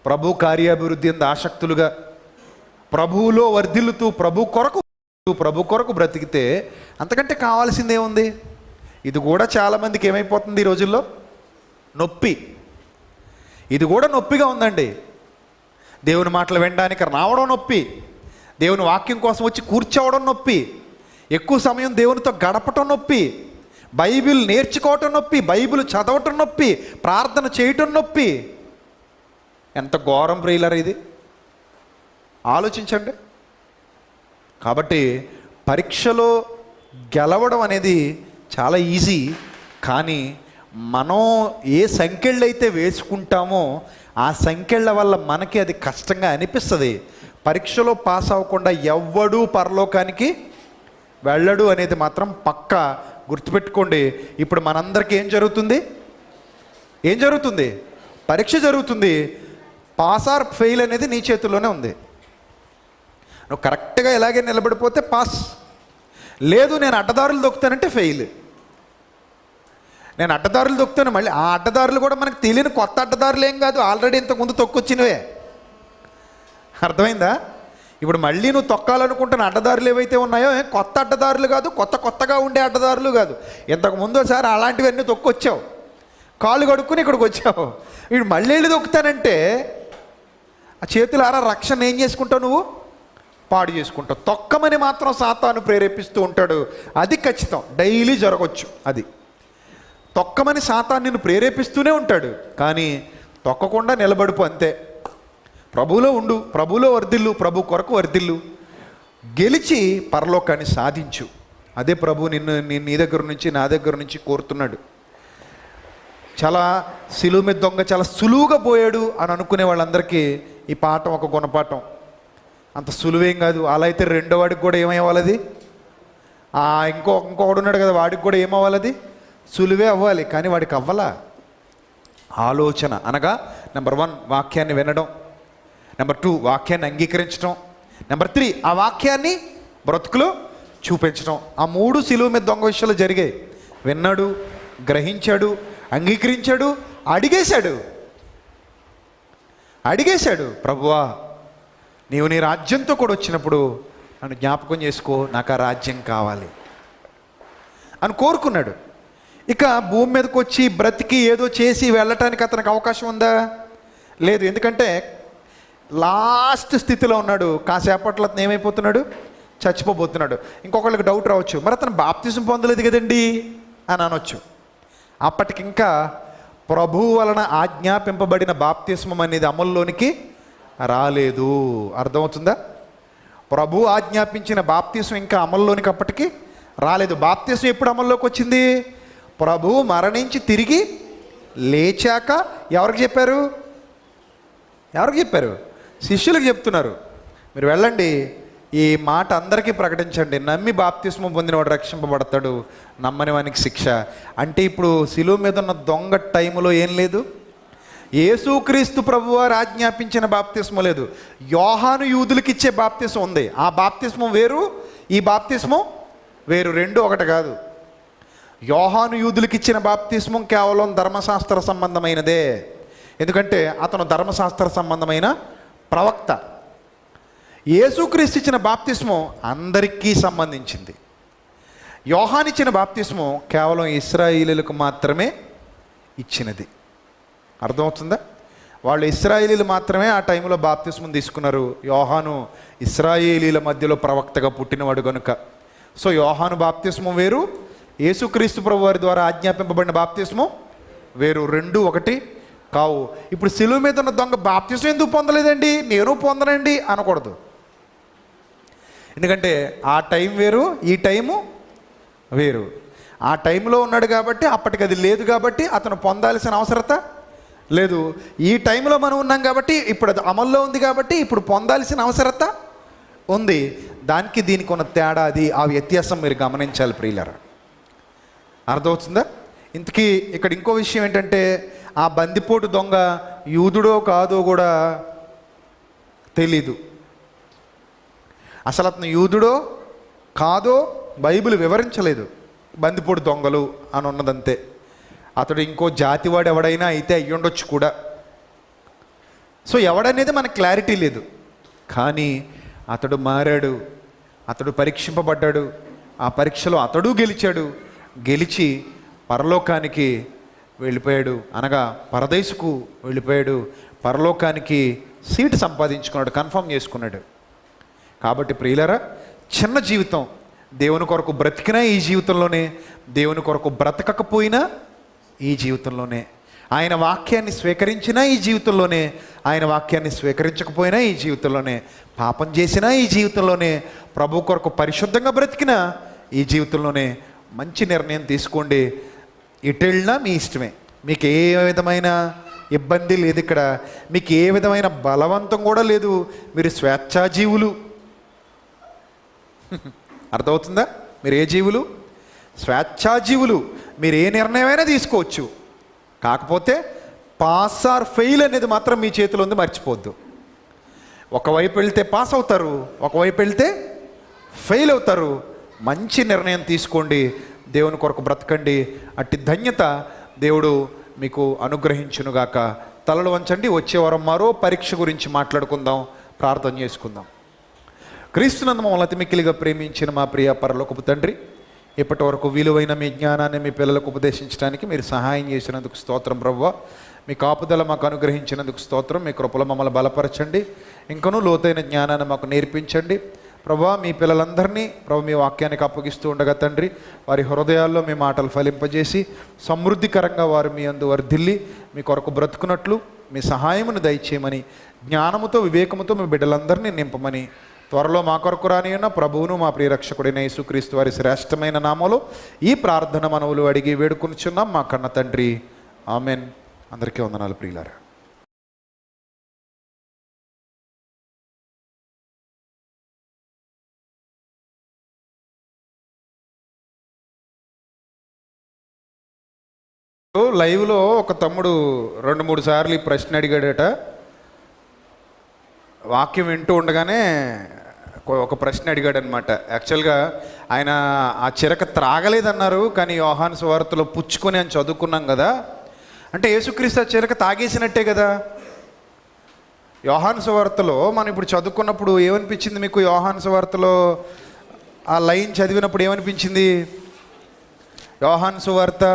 ప్రభు కార్యాభివృద్ధి అందు ఆసక్తులుగా ప్రభువులో వర్ధిల్లుతూ ప్రభు కొరకు బ్రతికితే అంతకంటే కావాల్సిందేముంది? ఇది కూడా చాలామందికి ఏమైపోతుంది ఈ రోజుల్లో? నొప్పి. ఇది కూడా నొప్పిగా ఉందండి. దేవుని మాటలు వినడానికి రావడం నొప్పి, దేవుని వాక్యం కోసం వచ్చి కూర్చోవడం నొప్పి, ఎక్కువ సమయం దేవునితో గడపటం నొప్పి, బైబిల్ నేర్చుకోవటం నొప్పి, బైబిల్ చదవటం నొప్పి, ప్రార్థన చేయటం నొప్పి. ఎంత ఘోరం ప్రియులారా ఇది, ఆలోచించండి. కాబట్టి పరీక్షలో గెలవడం అనేది చాలా ఈజీ, కానీ మనం ఏ సంకెళ్ళు అయితే వేసుకుంటామో ఆ సంకెళ్ళ వల్ల మనకి అది కష్టంగా అనిపిస్తుంది. పరీక్షలో పాస్ అవ్వకుండా ఎవ్వడూ పరలోకానికి వెళ్ళడు అనేది మాత్రం పక్కా గుర్తుపెట్టుకోండి. ఇప్పుడు మనందరికీ ఏం జరుగుతుంది? పరీక్ష జరుగుతుంది. పాస్ ఆర్ ఫెయిల్ అనేది నీ చేతుల్లోనే ఉంది. నువ్వు కరెక్ట్గా ఇలాగే నిలబడిపోతే పాస్, లేదు నేను అడ్డదారులు దొక్కుతానంటే ఫెయిల్. నేను అడ్డదారులు దొక్కుతాను, మళ్ళీ ఆ అడ్డదారులు కూడా మనకు తెలియని కొత్త అడ్డదారులు ఏం కాదు, ఆల్రెడీ ఇంతకుముందు తొక్కొచ్చినవే. అర్థమైందా? ఇప్పుడు మళ్ళీ నువ్వు తొక్కాలనుకుంటున్న అడ్డదారులు ఏవైతే ఉన్నాయో కొత్త అడ్డదారులు కాదు, కొత్తగా ఉండే అడ్డదారులు కాదు. ఇంతకుముందు ఒకసారి అలాంటివన్నీ తొక్కొచ్చావు, కాళ్ళు కడుక్కుని ఇక్కడికి వచ్చావు. ఇప్పుడు మళ్ళీ వెళ్ళి తొక్కుతానంటే ఆ చేతులారా రక్షణ ఏం చేసుకుంటావు? నువ్వు పాడు చేసుకుంటావు. తొక్కమని మాత్రం సాతాను ప్రేరేపిస్తూ ఉంటాడు, అది ఖచ్చితం, డైలీ జరగవచ్చు. అది తొక్కమని సాతాను నిన్ను ప్రేరేపిస్తూనే ఉంటాడు, కానీ తొక్కకుండా నిలబడుపు అంతే. ప్రభువులో ఉండు, ప్రభువులో వర్ధిల్లు, ప్రభు కొరకు వర్ధిల్లు, గెలిచి పరలోకాన్ని సాధించు. అదే ప్రభు నీ దగ్గర నుంచి నా దగ్గర నుంచి కోరుతున్నాడు. చాలా సిలువ మీద దొంగ చాలా సులువుగా పోయాడు అని అనుకునే వాళ్ళందరికీ ఈ పాఠం ఒక గుణపాఠం. అంత సులువేం కాదు. అలా అయితే రెండో వాడికి కూడా ఏమవ్వాలి? అది ఇంకొకడు ఉన్నాడు కదా, వాడికి కూడా ఏమవ్వాలి? అది సులువే అవ్వాలి, కానీ వాడికి అవ్వాలా? ఆలోచన అనగా నెంబర్ 1 వాక్యాన్ని వినడం, నెంబర్ 2 వాక్యాన్ని అంగీకరించడం, నెంబర్ 3 ఆ వాక్యాన్ని బ్రతుకులో చూపించడం. ఆ 3 సిలువ మీద దొంగ విషయాలు జరిగాయి. విన్నాడు, గ్రహించాడు, అంగీకరించాడు, అడిగేశాడు ప్రభువా నీవు నీ రాజ్యంతో కూడా వచ్చినప్పుడు నన్ను జ్ఞాపకం చేసుకో, నాకు ఆ రాజ్యం కావాలి అని కోరుకున్నాడు. ఇక భూమి మీదకి వచ్చి బ్రతికి ఏదో చేసి వెళ్ళటానికి అతనికి అవకాశం ఉందా? లేదు. ఎందుకంటే లాస్ట్ స్థితిలో ఉన్నాడు. కాసేపట్లో అతను ఏమైపోతున్నాడు? చచ్చిపోబోతున్నాడు. ఇంకొకళ్ళకి డౌట్ రావచ్చు, మరి అతను బాప్తిజం పొందలేదు కదండి అని అనొచ్చు. అప్పటికింకా ప్రభువు వలన ఆజ్ఞాపింపబడిన బాప్తిస్మం అనేది అమల్లోనికి రాలేదు. అర్థమవుతుందా? ప్రభు ఆజ్ఞాపించిన బాప్తిస్మం ఇంకా అమల్లోనికి అప్పటికి రాలేదు. బాప్తిస్మం ఎప్పుడు అమల్లోకి వచ్చింది? ప్రభు మరణించి తిరిగి లేచాక. ఎవరికి చెప్పారు? శిష్యులకు చెప్తున్నారు. మీరు వెళ్ళండి, ఈ మాట అందరికీ ప్రకటించండి, నమ్మి బాప్తిస్మం పొందినవాడు రక్షింపబడతాడు, నమ్మని వానికి శిక్ష. అంటే ఇప్పుడు శిలువ మీద ఉన్న దొంగ టైములో ఏం లేదు? యేసుక్రీస్తు ప్రభువారు ఆజ్ఞాపించిన బాప్తిస్మం లేదు. యోహాను యూదులకు ఇచ్చే బాప్తిస్మం ఉంది. ఆ బాప్తిస్మం వేరు, ఈ బాప్తిస్మం వేరు, రెండు ఒకటి కాదు. యోహాను యూదులకు ఇచ్చిన బాప్తిస్మం కేవలం ధర్మశాస్త్ర సంబంధమైనదే, ఎందుకంటే అతను ధర్మశాస్త్ర సంబంధమైన ప్రవక్త. యేసుక్రీస్తు ఇచ్చిన బాప్తిస్మం అందరికీ సంబంధించింది. యోహాను ఇచ్చిన బాప్తిస్మం కేవలం ఇశ్రాయేలీయులకు మాత్రమే ఇచ్చినది. అర్థమవుతుందా? వాళ్ళు ఇశ్రాయేలీయులు మాత్రమే ఆ టైంలో బాప్తిస్మం తీసుకున్నారు. యోహాను ఇశ్రాయేలీయుల మధ్యలో ప్రవక్తగా పుట్టినవాడు కనుక. సో యోహాను బాప్తిస్మం వేరు, యేసుక్రీస్తు ప్రభు వారి ద్వారా ఆజ్ఞాపింపబడిన బాప్తిస్మం వేరు, రెండు ఒకటి కావు. ఇప్పుడు సిలువ మీద ఉన్న దొంగ బాప్తిస్మం ఎందుకు పొందలేదండి, నేను పొందనండి అనకూడదు. ఎందుకంటే ఆ టైం వేరు, ఈ టైము వేరు. ఆ టైంలో ఉన్నాడు కాబట్టి, అప్పటికి అది లేదు కాబట్టి అతను పొందాల్సిన అవసరత లేదు. ఈ టైంలో మనం ఉన్నాం కాబట్టి, ఇప్పుడు అది అమల్లో ఉంది కాబట్టి ఇప్పుడు పొందాల్సిన అవసరత ఉంది. దానికి దీనికి ఉన్న తేడా, అది ఆ వ్యత్యాసం మీరు గమనించాలి ప్రియులారా. అర్థమవుతుందా? ఇంతకీ ఇక్కడ ఇంకో విషయం ఏంటంటే, ఆ బందిపోటు దొంగ యూదుడో కాదో కూడా తెలీదు. అసలు అతను యూదుడో కాదో బైబిల్ వివరించలేదు. బందిపోటు దొంగలు అని ఉన్నదంతే. అతడు ఇంకో జాతివాడు ఎవడైనా అయితే అయ్యుండొచ్చు కూడా. సో ఎవడనేది మనకు క్లారిటీ లేదు. కానీ అతడు మారాడు, అతడు పరీక్షింపబడ్డాడు. ఆ పరీక్షలో అతడు గెలిచాడు. గెలిచి పరలోకానికి వెళ్ళిపోయాడు, అనగా పరదేశుకు వెళ్ళిపోయాడు. పరలోకానికి సీటు సంపాదించుకున్నాడు, కన్ఫర్మ్ చేసుకున్నాడు. కాబట్టి ప్రియులారా, చిన్న జీవితం, దేవుని కొరకు బ్రతికినా ఈ జీవితంలోనే, దేవుని కొరకు బ్రతకకపోయినా ఈ జీవితంలోనే, ఆయన వాక్యాన్ని స్వీకరించినా ఈ జీవితంలోనే, ఆయన వాక్యాన్ని స్వీకరించకపోయినా ఈ జీవితంలోనే, పాపం చేసినా ఈ జీవితంలోనే, ప్రభు కొరకు పరిశుద్ధంగా బ్రతికినా ఈ జీవితంలోనే. మంచి నిర్ణయం తీసుకోండి. ఎటెళ్ళినా మీ ఇష్టమే. మీకు ఏ విధమైన ఇబ్బంది లేదు ఇక్కడ. మీకు ఏ విధమైన బలవంతం కూడా లేదు. మీరు స్వేచ్ఛాజీవులు. అర్థమవుతుందా? మీరు ఏ జీవులు? స్వేచ్ఛాజీవులు. మీరు ఏ నిర్ణయమైనా తీసుకోవచ్చు. కాకపోతే పాస్ ఆర్ ఫెయిల్ అనేది మాత్రం మీ చేతిలో ఉంది, మర్చిపోవద్దు. ఒకవైపు వెళ్తే పాస్ అవుతారు, ఒకవైపు వెళ్తే ఫెయిల్ అవుతారు. మంచి నిర్ణయం తీసుకోండి, దేవుని కొరకు బ్రతకండి. అట్టి ధన్యత దేవుడు మీకు అనుగ్రహించునుగాక. తలలు వంచండి. వచ్చే వారం మరో పరీక్ష గురించి మాట్లాడుకుందాం, ప్రార్థన చేసుకుందాం. క్రీస్తునందు మమ్మల్ని అతి మిక్కిలిగా ప్రేమించిన మా ప్రియ పరలోకపు తండ్రి, ఇప్పటి వరకు విలువైన మీ జ్ఞానాన్ని మీ పిల్లలకు ఉపదేశించడానికి మీరు సహాయం చేసినందుకు స్తోత్రం ప్రభువా. మీ కాపుదల మాకు అనుగ్రహించినందుకు స్తోత్రం. మీ కృపలో మమ్మల్ని బలపరచండి, ఇంకనూ లోతైన జ్ఞానాన్ని మాకు నేర్పించండి ప్రభువా. మీ పిల్లలందరినీ ప్రభు మీ వాక్యానికి అప్పగిస్తూ ఉండగా తండ్రి, వారి హృదయాల్లో మీ మాటలు ఫలింపజేసి సమృద్ధికరంగా వారు మీ అందు వర్ధిల్లి మీ కొరకు బ్రతుకున్నట్లు మీ సహాయమును దయచేయమని, జ్ఞానముతో వివేకముతో మీ బిడ్డలందరినీ నింపమని, త్వరలో మా కొరకు రానియున్న ప్రభువును మా ప్రియరక్షకుడైన యేసుక్రీస్తు వారి శ్రేష్టమైన నామములో ఈ ప్రార్థన మనవులు అడిగి వేడుకొనుచున్నాం మా కన్న తండ్రి. ఆమెన్. అందరికీ వందనాలు ప్రియులారా. లైవ్లో ఒక తమ్ముడు 2-3 సార్లు ఈ ప్రశ్న అడిగాడట. వాక్యం వింటూ ఉండగానే ఒక ప్రశ్న అడిగాడనమాట. యాక్చువల్గా ఆయన ఆ చిరక త్రాగలేదన్నారు, కానీ యోహాను సువార్తలో పుచ్చుకొని అని చదువుకున్నాం కదా. అంటే యేసుక్రీస్తు ఆ చిరక తాగేసినట్టే కదా. యోహాను సువార్తలో మనం ఇప్పుడు చదువుకున్నప్పుడు ఏమనిపించింది మీకు? యోహాను సువార్తలో ఆ లైన్ చదివినప్పుడు ఏమనిపించింది? యోహాను సువార్త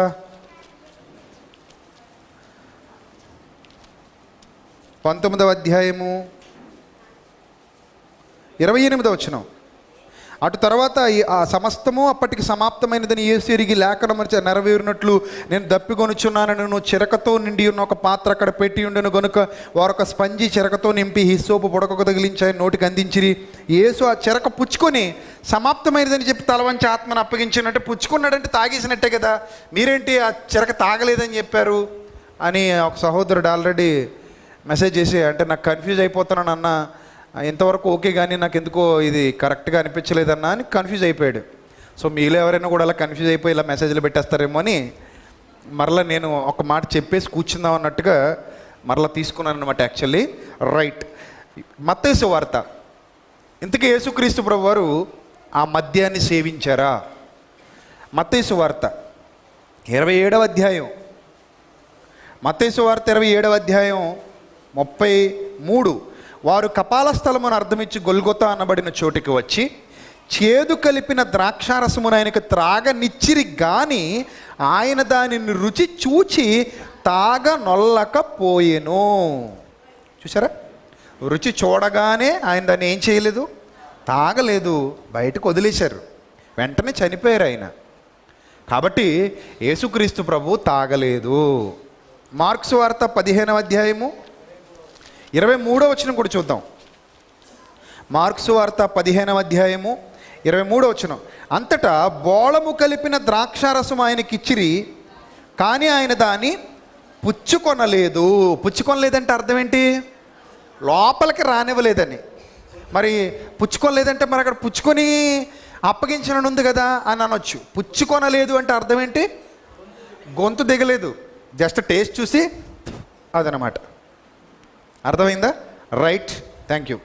19వ అధ్యాయము 28వ వచనం. అటు తర్వాత ఆ సమస్తము అప్పటికి సమాప్తమైనదని యేసు ఎరిగి లేఖనం నెరవేరినట్లు నేను దప్పికొనుచున్నానని, నువ్వు చిరకతో నిండి ఉన్న ఒక పాత్ర అక్కడ పెట్టి ఉండను గనుక వారొక స్పంజి చిరకతో నింపి హిస్సోపు పొడకొక తగిలించి ఆయన నోటికి అందించిరి. యేసు ఆ చిరక పుచ్చుకొని సమాప్తమైనదని చెప్పి తలవంచి ఆత్మను అప్పగించినట్టే, పుచ్చుకున్నాడంటే తాగేసినట్టే కదా. మీరేంటి ఆ చిరక తాగలేదని చెప్పారు అని ఒక సహోదరుడు ఆల్రెడీ మెసేజ్ చేసి, అంటే నాకు కన్ఫ్యూజ్ అయిపోతున్నాను అన్న, ఎంతవరకు ఓకే కానీ నాకు ఎందుకో ఇది కరెక్ట్గా అనిపించలేదన్నా అని కన్ఫ్యూజ్ అయిపోయాడు. సో మీలో ఎవరైనా కూడా అలా కన్ఫ్యూజ్ అయిపోయి ఇలా మెసేజ్లు పెట్టేస్తారేమో అని మరలా నేను ఒక మాట చెప్పేసి కూర్చుందాం అన్నట్టుగా మరలా తీసుకున్నాను అనమాట. Actually right. మత్తయి సువార్త. ఇంతకీ యేసుక్రీస్తు ప్రభు వారు ఆ మద్యాన్ని సేవించారా? మత్తయి సువార్త 27వ అధ్యాయం. మత్తయి సువార్త 27వ అధ్యాయం 33. వారు కపాల స్థలమును అర్థమిచ్చి గొల్గొతా అనబడిన చోటికి వచ్చి చేదు కలిపిన ద్రాక్షారసమును ఆయనకు త్రాగనిచ్చిరి, కానీ ఆయన దానిని రుచి చూచి తాగనొల్లకపోయెను. చూసారా? రుచి చూడగానే ఆయన దాన్ని ఏం చేయలేదు, తాగలేదు, బయటకు వదిలేశారు. వెంటనే చనిపోయారు ఆయన. కాబట్టి యేసుక్రీస్తు ప్రభు తాగలేదు. మార్క్స్ వార్త 15వ అధ్యాయము 23వ వచనం కూడా చూద్దాం. మార్క్స్ వార్త 15వ అధ్యాయము 23వ వచనం. అంతటా బోళము కలిపిన ద్రాక్షారసం ఆయనకిచ్చిరి, కానీ ఆయన దాన్ని పుచ్చుకొనలేదు. పుచ్చుకొనలేదంటే అర్థం ఏంటి? లోపలికి రానివ్వలేదని. మరి పుచ్చుకొనలేదంటే మరి అక్కడ పుచ్చుకొని అప్పగించడం ఉంది కదా అని అనొచ్చు. పుచ్చుకొనలేదు అంటే అర్థం ఏంటి? గొంతు దిగలేదు, జస్ట్ టేస్ట్ చూసి అదనమాట. అర్థమైందా? Right, thank you.